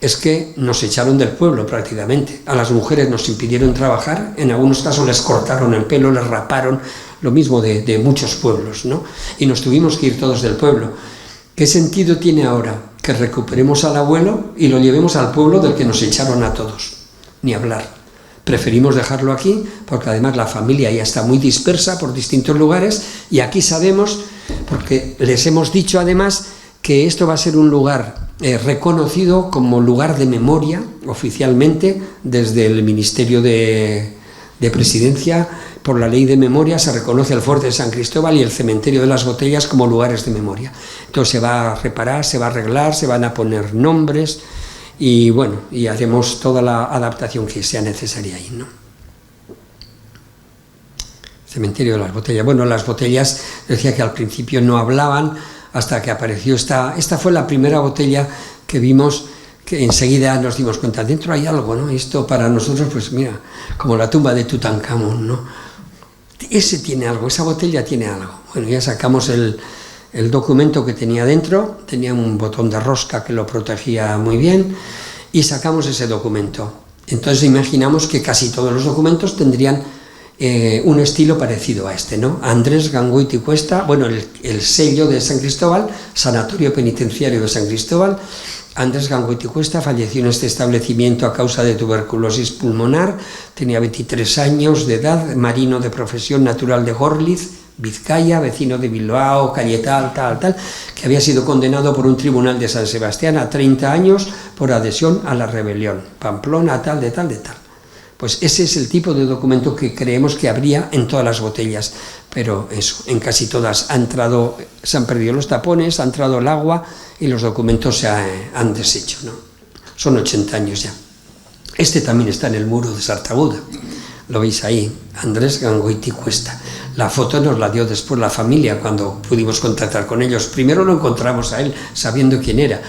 es que nos echaron del pueblo prácticamente. A las mujeres nos impidieron trabajar, en algunos casos les cortaron el pelo, les raparon, lo mismo de muchos pueblos, ¿no? Y nos tuvimos que ir todos del pueblo. ¿Qué sentido tiene ahora que recuperemos al abuelo y lo llevemos al pueblo del que nos echaron a todos? Ni hablar. Preferimos dejarlo aquí, porque además la familia ya está muy dispersa por distintos lugares, y aquí sabemos, porque les hemos dicho además, que esto va a ser un lugar reconocido como lugar de memoria oficialmente desde el Ministerio de Presidencia. Por la ley de memoria se reconoce el Fuerte de San Cristóbal y el Cementerio de las Botellas como lugares de memoria. Entonces se va a reparar, se va a arreglar, se van a poner nombres, y bueno, y haremos toda la adaptación que sea necesaria ahí, ¿no? Cementerio de las Botellas. Bueno, las botellas, decía que al principio no hablaban, hasta que apareció esta fue la primera botella que vimos, que enseguida nos dimos cuenta, dentro hay algo, ¿no? Esto para nosotros, pues mira, como la tumba de Tutankamón, ¿no? Ese tiene algo, esa botella tiene algo. Bueno, ya sacamos el documento que tenía dentro, tenía un botón de rosca que lo protegía muy bien, y sacamos ese documento. Entonces imaginamos que casi todos los documentos tendrían un estilo parecido a este, ¿no? Andrés Gangoiti Cuesta, bueno, el sello de San Cristóbal, Sanatorio Penitenciario de San Cristóbal. Andrés Gangoiti Cuesta falleció en este establecimiento a causa de tuberculosis pulmonar, tenía 23 años de edad, marino de profesión, natural de Gorliz, Vizcaya, vecino de Bilbao, calle tal, que había sido condenado por un tribunal de San Sebastián a 30 años por adhesión a la rebelión, Pamplona, tal. Pues ese es el tipo de documento que creemos que habría en todas las botellas, pero eso, en casi todas se han perdido los tapones, ha entrado el agua y los documentos se han deshecho, ¿no? Son 80 años ya. Este también está en el muro de Sartaguda, lo veis ahí, Andrés Gangoiti Cuesta. La foto nos la dio después la familia cuando pudimos contactar con ellos. Primero lo encontramos a él sabiendo quién era,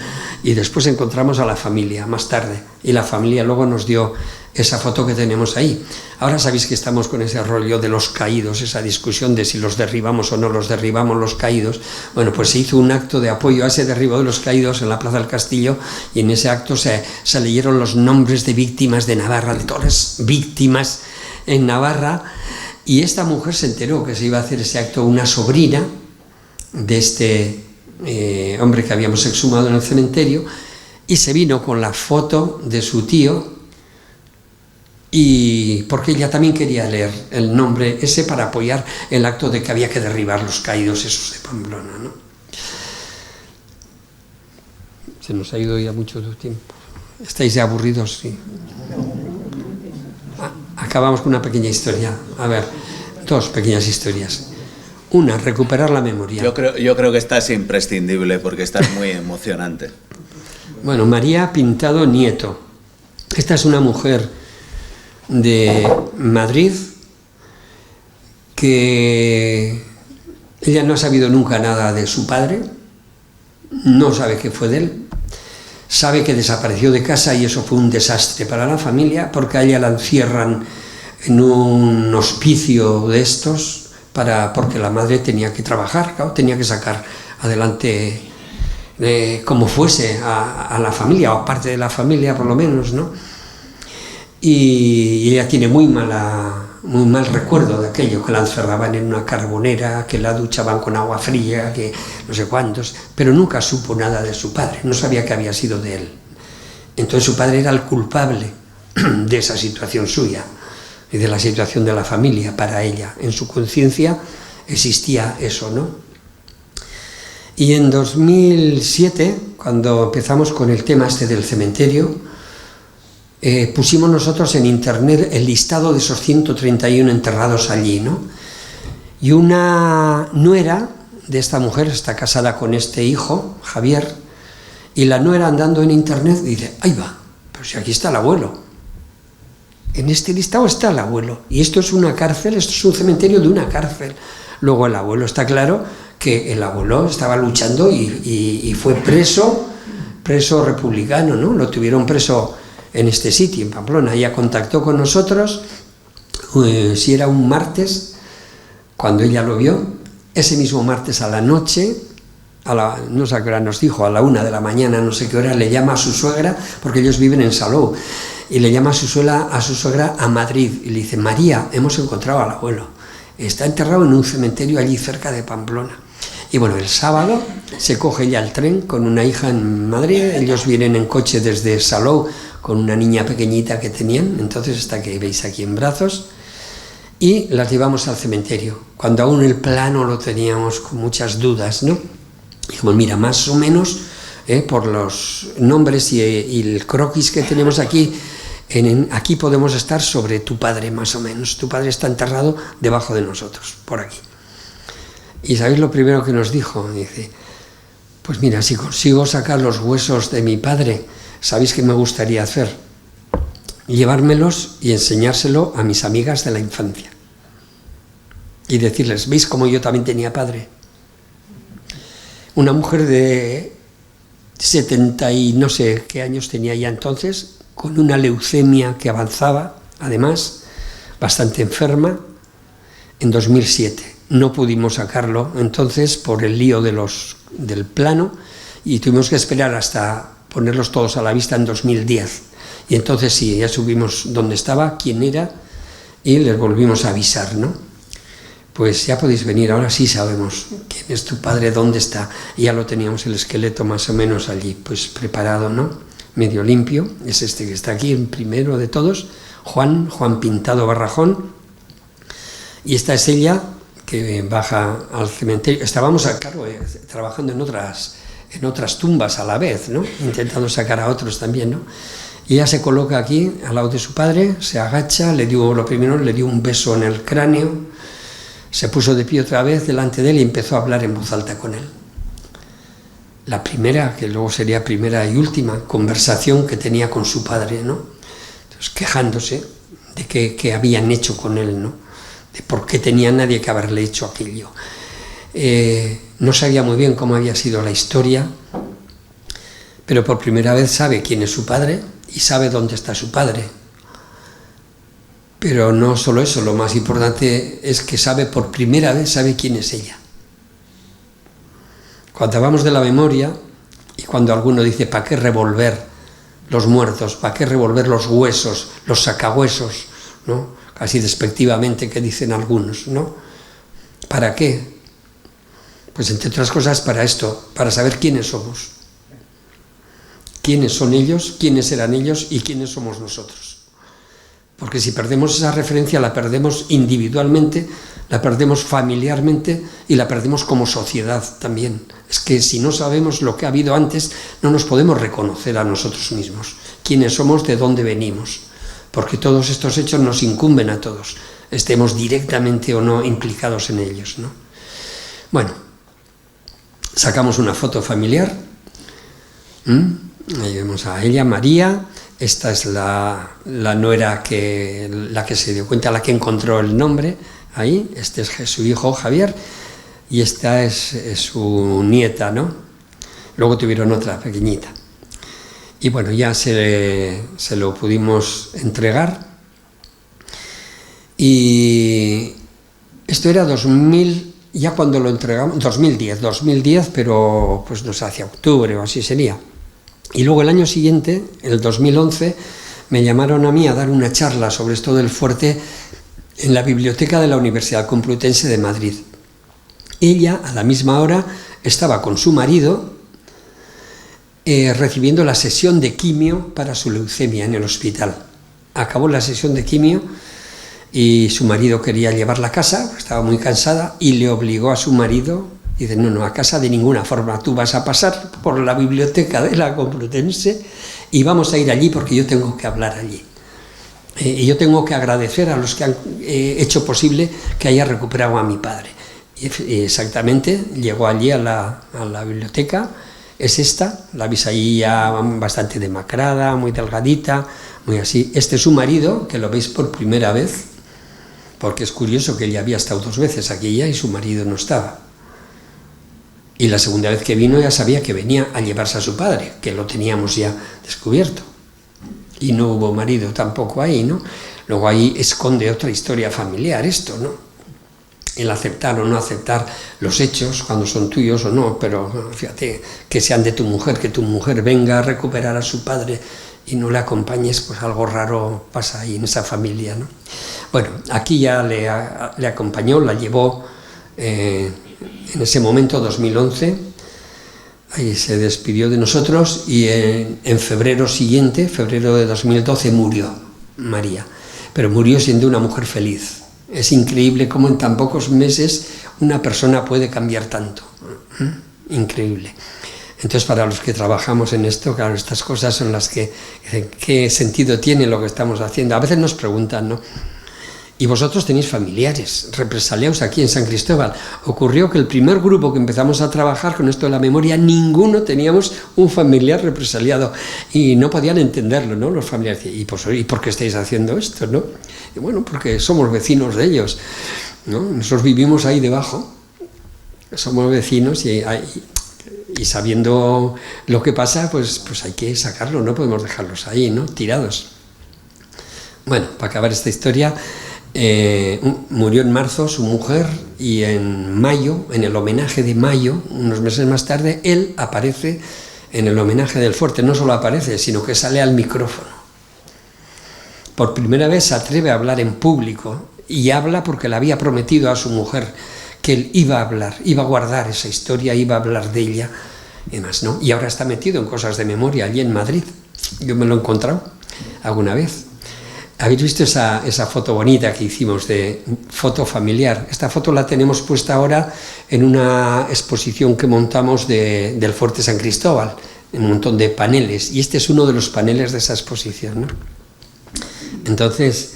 y después encontramos a la familia más tarde, y la familia luego nos dio esa foto que tenemos ahí. Ahora sabéis que estamos con ese rollo de los caídos, esa discusión de si los derribamos o no los derribamos, los caídos. Bueno, pues se hizo un acto de apoyo a ese derribo de los caídos en la Plaza del Castillo, y en ese acto se leyeron los nombres de víctimas de Navarra, de todas las víctimas en Navarra, y esta mujer se enteró que se iba a hacer ese acto, una sobrina de este hombre que habíamos exhumado en el cementerio, y se vino con la foto de su tío, y porque ella también quería leer el nombre ese para apoyar el acto de que había que derribar los caídos esos de Pamplona, ¿no? Se nos ha ido ya mucho tiempo. ¿Estáis ya aburridos? Sí. Acabamos con una pequeña historia. A ver, dos pequeñas historias. Una, recuperar la memoria. Yo creo que esta es imprescindible porque esta es muy emocionante. Bueno, María Pintado Nieto. Esta es una mujer de Madrid que ella no ha sabido nunca nada de su padre, no sabe qué fue de él, sabe que desapareció de casa y eso fue un desastre para la familia porque a ella la encierran en un hospicio de estos porque la madre tenía que trabajar, claro, tenía que sacar adelante como fuese a la familia, o parte de la familia por lo menos, ¿no? Y ella tiene muy mal recuerdo de aquello, que la encerraban en una carbonera, que la duchaban con agua fría, que no sé cuántos, pero nunca supo nada de su padre, no sabía que había sido de él. Entonces su padre era el culpable de esa situación suya y de la situación de la familia para ella. En su conciencia existía eso, ¿no? Y en 2007, cuando empezamos con el tema este del cementerio, pusimos nosotros en internet el listado de esos 131 enterrados allí, ¿no? Y una nuera de esta mujer está casada con este hijo, Javier, y la nuera andando en internet dice, ahí va, pero si aquí está el abuelo. En este listado está el abuelo. Y esto es una cárcel, esto es un cementerio de una cárcel. Luego el abuelo, está claro que el abuelo estaba luchando y fue preso republicano, ¿no? Lo tuvieron preso en este sitio, en Pamplona. Ella contactó con nosotros, si era un martes, cuando ella lo vio, ese mismo martes a la noche, no sé a qué hora nos dijo, a la 1 de la mañana, no sé qué hora, le llama a su suegra, porque ellos viven en Salou, y le llama a su suegra a Madrid, y le dice, María, hemos encontrado al abuelo, está enterrado en un cementerio allí cerca de Pamplona. Y bueno, el sábado se coge ya el tren con una hija en Madrid, ellos vienen en coche desde Salou con una niña pequeñita que tenían, entonces esta que veis aquí en brazos, y las llevamos al cementerio, cuando aún el plano lo teníamos con muchas dudas, ¿no? Dijimos, mira, más o menos, por los nombres y el croquis que tenemos aquí, aquí podemos estar sobre tu padre, más o menos. Tu padre está enterrado debajo de nosotros, por aquí. ¿Y sabéis lo primero que nos dijo? Dice, pues mira, si consigo sacar los huesos de mi padre, ¿sabéis qué me gustaría hacer? Llevármelos y enseñárselo a mis amigas de la infancia. Y decirles, ¿veis cómo yo también tenía padre? Una mujer de 70 y no sé qué años tenía ya entonces, con una leucemia que avanzaba, además, bastante enferma, en 2007. No pudimos sacarlo entonces por el lío del plano y tuvimos que esperar hasta ponerlos todos a la vista en 2010. Y entonces sí, ya subimos dónde estaba, quién era, y les volvimos a avisar, ¿no? Pues ya podéis venir, ahora sí sabemos quién es tu padre, dónde está. Y ya lo teníamos el esqueleto más o menos allí, pues preparado, ¿no? Medio limpio, es este que está aquí, el primero de todos, Juan Pintado Barrajón. Y esta es ella, que baja al cementerio. Estábamos, claro, trabajando en otras tumbas a la vez, ¿no? Intentando sacar a otros también, ¿no? Y ella se coloca aquí, al lado de su padre, se agacha, le dio un beso en el cráneo, se puso de pie otra vez delante de él y empezó a hablar en voz alta con él. La primera, que luego sería primera y última, conversación que tenía con su padre, ¿no? Entonces, quejándose de qué habían hecho con él, ¿no? De por qué tenía nadie que haberle hecho aquello. No sabía muy bien cómo había sido la historia, pero por primera vez sabe quién es su padre y sabe dónde está su padre. Pero no solo eso, lo más importante es que por primera vez sabe quién es ella. Cuando hablamos de la memoria, y cuando alguno dice, ¿para qué revolver los muertos? ¿Para qué revolver los huesos, los sacahuesos? ¿No? Casi despectivamente que dicen algunos, ¿no? ¿Para qué? Pues entre otras cosas para esto, para saber quiénes somos. quiénes son ellos, quiénes eran ellos y quiénes somos nosotros. Porque si perdemos esa referencia, la perdemos individualmente, la perdemos familiarmente y la perdemos como sociedad también. Es que si no sabemos lo que ha habido antes, no nos podemos reconocer a nosotros mismos, quiénes somos, de dónde venimos, porque todos estos hechos nos incumben a todos, estemos directamente o no implicados en ellos, ¿no? Bueno, sacamos una foto familiar, ahí vemos a ella, María. Esta es la nuera la que se dio cuenta, la que encontró el nombre ahí. Este es su hijo Javier y esta es su nieta, ¿no? Luego tuvieron otra pequeñita. Y bueno, ya se lo pudimos entregar. Y esto era 2000, ya cuando lo entregamos, 2010, pero pues no sé, hacia octubre o así sería. Y luego el año siguiente, el 2011, me llamaron a mí a dar una charla sobre esto del fuerte en la biblioteca de la Universidad Complutense de Madrid. Ella, a la misma hora, estaba con su marido recibiendo la sesión de quimio para su leucemia en el hospital. Acabó la sesión de quimio y su marido quería llevarla a casa, estaba muy cansada, y le obligó a su marido. Dice, no, a casa de ninguna forma, tú vas a pasar por la biblioteca de la Complutense y vamos a ir allí porque yo tengo que hablar allí. Y yo tengo que agradecer a los que han hecho posible que haya recuperado a mi padre. Y exactamente, llegó allí a la biblioteca, es esta, la veis ahí ya bastante demacrada, muy delgadita, muy así. Este es su marido, que lo veis por primera vez, porque es curioso que ella había estado 2 veces aquí ya y su marido no estaba. Y la segunda vez que vino ya sabía que venía a llevarse a su padre, que lo teníamos ya descubierto. Y no hubo marido tampoco ahí, ¿no? Luego ahí esconde otra historia familiar esto, ¿no? El aceptar o no aceptar los hechos, cuando son tuyos o no, pero fíjate, que sean de tu mujer, que tu mujer venga a recuperar a su padre y no le acompañes, pues algo raro pasa ahí en esa familia, ¿no? Bueno, aquí ya le acompañó, la llevó en ese momento, 2011, ahí se despidió de nosotros y en febrero siguiente, febrero de 2012, murió María, pero murió siendo una mujer feliz. Es increíble cómo en tan pocos meses una persona puede cambiar tanto, increíble. Entonces, para los que trabajamos en esto, claro, estas cosas son las que dicen, ¿qué sentido tiene lo que estamos haciendo? A veces nos preguntan, ¿no? Y vosotros tenéis familiares represaliados aquí en San Cristóbal. Ocurrió que el primer grupo que empezamos a trabajar con esto de la memoria, ninguno teníamos un familiar represaliado y no podían entenderlo, ¿no? Los familiares. ¿Y por qué estáis haciendo esto, no? Y bueno, porque somos vecinos de ellos, ¿no? Nosotros vivimos ahí debajo, somos vecinos y sabiendo lo que pasa, pues hay que sacarlo, no podemos dejarlos ahí, ¿no? Tirados. Bueno, para acabar esta historia, murió en marzo su mujer y en mayo, en el homenaje de mayo, unos meses más tarde, él aparece en el homenaje del fuerte. No solo aparece, sino que sale al micrófono. Por primera vez se atreve a hablar en público y habla porque le había prometido a su mujer que él iba a hablar, iba a guardar esa historia, iba a hablar de ella y demás, ¿no? Y ahora está metido en cosas de memoria allí en Madrid. Yo me lo he encontrado alguna vez. ¿Habéis visto esa foto bonita que hicimos de foto familiar? Esta foto la tenemos puesta ahora en una exposición que montamos del Fuerte San Cristóbal, en un montón de paneles, y este es uno de los paneles de esa exposición, ¿no? Entonces,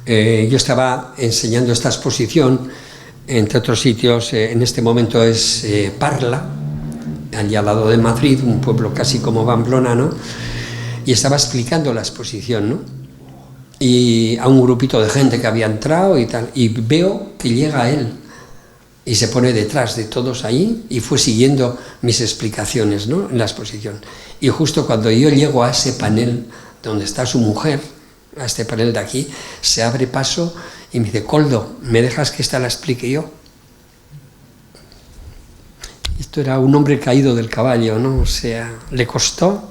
yo estaba enseñando esta exposición, entre otros sitios, en este momento es Parla, allí al lado de Madrid, un pueblo casi como Pamplona, ¿no? Y estaba explicando la exposición, ¿no? Y a un grupito de gente que había entrado y tal, y veo que llega él y se pone detrás de todos ahí y fue siguiendo mis explicaciones, ¿no? En la exposición. Y justo cuando yo llego a ese panel donde está su mujer, a este panel de aquí, se abre paso y me dice, Koldo, ¿me dejas que esta la explique yo? Esto era un hombre caído del caballo, ¿no? O sea, le costó,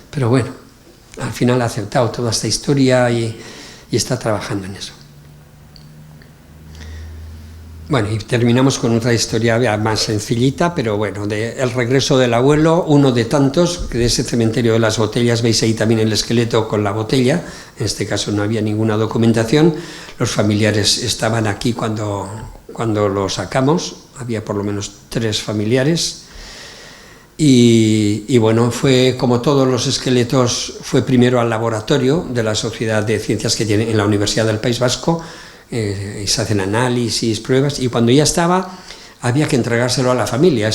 pero bueno, al final ha aceptado toda esta historia y está trabajando en eso. Bueno, y terminamos con otra historia más sencillita, pero bueno, el regreso del abuelo, uno de tantos, que de ese cementerio de las botellas, veis ahí también el esqueleto con la botella, en este caso no había ninguna documentación, los familiares estaban aquí cuando lo sacamos, había por lo menos 3 familiares, y bueno, fue como todos los esqueletos, fue primero al laboratorio de la Sociedad de Ciencias que tiene en la Universidad del País Vasco, y se hacen análisis, pruebas, y cuando ya estaba había que entregárselo a la familia.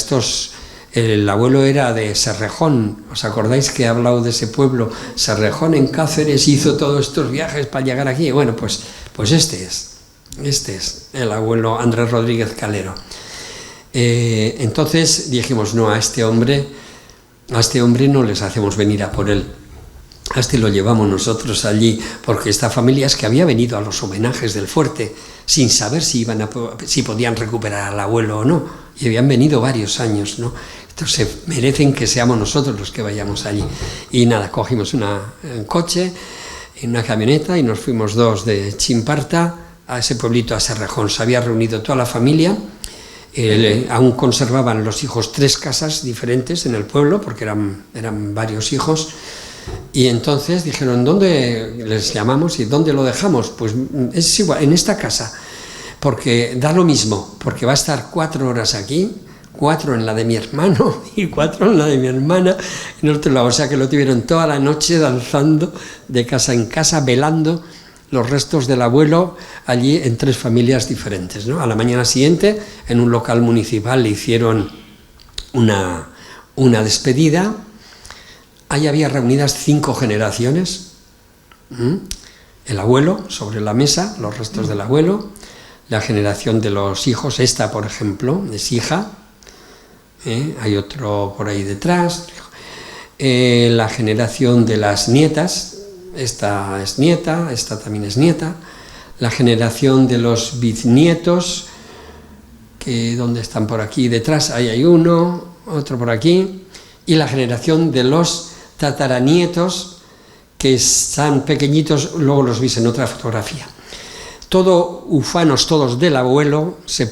El abuelo era de Serrejón, ¿os acordáis que he hablado de ese pueblo? Serrejón en Cáceres, hizo todos estos viajes para llegar aquí. Bueno, pues este es el abuelo Andrés Rodríguez Calero. Entonces dijimos, no, a este hombre no les hacemos venir a por él. A este lo llevamos nosotros allí, porque esta familia es que había venido a los homenajes del fuerte sin saber si podían recuperar al abuelo o no, y habían venido varios años, ¿no? Entonces merecen que seamos nosotros los que vayamos allí. Y nada, cogimos un coche, en una camioneta, y nos fuimos 2 de Chimparta a ese pueblito, a Serrejón. Se había reunido toda la familia, aún conservaban los hijos 3 casas diferentes en el pueblo, porque eran varios hijos. Y entonces dijeron, ¿dónde les llamamos y dónde lo dejamos? Pues es igual, en esta casa, porque da lo mismo, porque va a estar 4 horas aquí, 4 en la de mi hermano y 4 en la de mi hermana en otro lado. O sea que lo tuvieron toda la noche danzando de casa en casa, velando los restos del abuelo allí en 3 familias diferentes, ¿no? A la mañana siguiente, en un local municipal, le hicieron una despedida. Ahí había reunidas 5 generaciones, el abuelo sobre la mesa, los restos del abuelo, la generación de los hijos, esta por ejemplo, es hija, hay otro por ahí detrás, la generación de las nietas, esta es nieta, esta también es nieta, la generación de los bisnietos, que ¿dónde están? Por aquí detrás, ahí hay uno, otro por aquí, y la generación de los tataranietos, que están pequeñitos, luego los veis en otra fotografía. Todo ufanos, todos del abuelo, se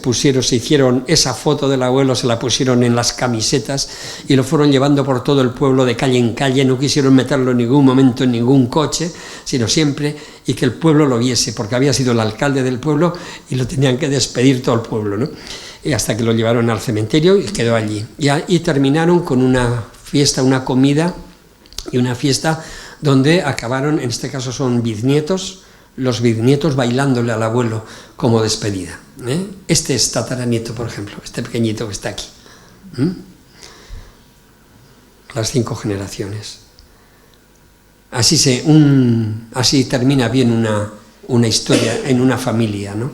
hicieron esa foto del abuelo, se la pusieron en las camisetas y lo fueron llevando por todo el pueblo de calle en calle. No quisieron meterlo en ningún momento en ningún coche, sino siempre, y que el pueblo lo viese, porque había sido el alcalde del pueblo y lo tenían que despedir todo el pueblo, ¿no? Y hasta que lo llevaron al cementerio y quedó allí. Y terminaron con una fiesta, una comida y una fiesta donde acabaron, en este caso son bisnietos, los bisnietos bailándole al abuelo como despedida. Este es tataranieto, por ejemplo, este pequeñito que está aquí. Las 5 generaciones. Así termina bien una historia en una familia, ¿no?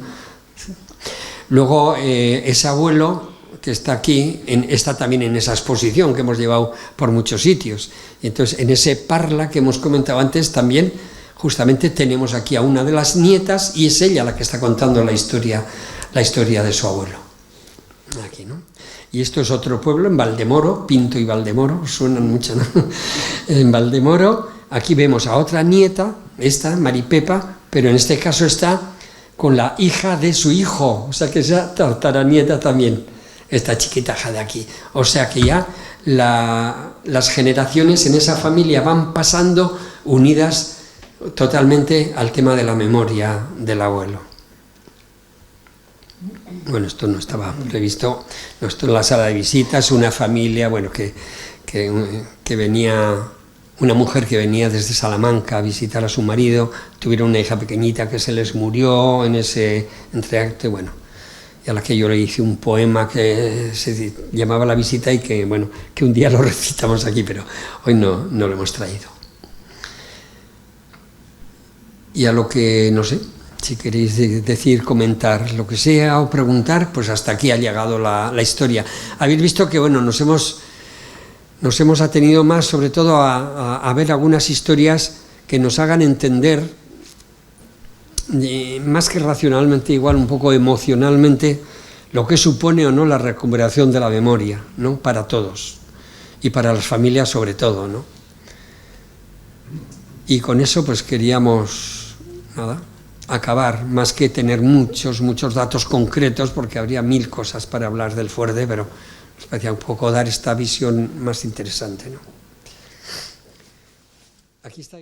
Luego, ese abuelo que está aquí, está también en esa exposición que hemos llevado por muchos sitios. Entonces, en ese parla que hemos comentado antes, también justamente tenemos aquí a una de las nietas, y es ella la que está contando la historia de su abuelo. Aquí, ¿no? Y esto es otro pueblo, en Valdemoro, Pinto y Valdemoro, suenan mucho, ¿no? En Valdemoro, aquí vemos a otra nieta, esta, Maripepa, pero en este caso está con la hija de su hijo, o sea que es tataranieta también, esta chiquitaja de aquí. O sea que ya las generaciones en esa familia van pasando unidas totalmente al tema de la memoria del abuelo. Bueno, esto no estaba previsto, esto en la sala de visitas, una familia, bueno, que venía, una mujer que venía desde Salamanca a visitar a su marido, tuvieron una hija pequeñita que se les murió en ese entreacto, bueno, y a la que yo le hice un poema que se llamaba La visita y que, bueno, que un día lo recitamos aquí, pero hoy no lo hemos traído. Y a lo que, no sé, si queréis decir, comentar lo que sea o preguntar, pues hasta aquí ha llegado la historia. Habéis visto que, bueno, nos hemos atenido más, sobre todo, a ver algunas historias que nos hagan entender, más que racionalmente, igual un poco emocionalmente, lo que supone o no la recuperación de la memoria, ¿no? Para todos, y para las familias sobre todo, ¿no? Y con eso pues queríamos, nada, acabar, más que tener muchos datos concretos, porque habría 1000 cosas para hablar del Fuerde, pero nos parecía un poco dar esta visión más interesante, ¿no? Aquí está.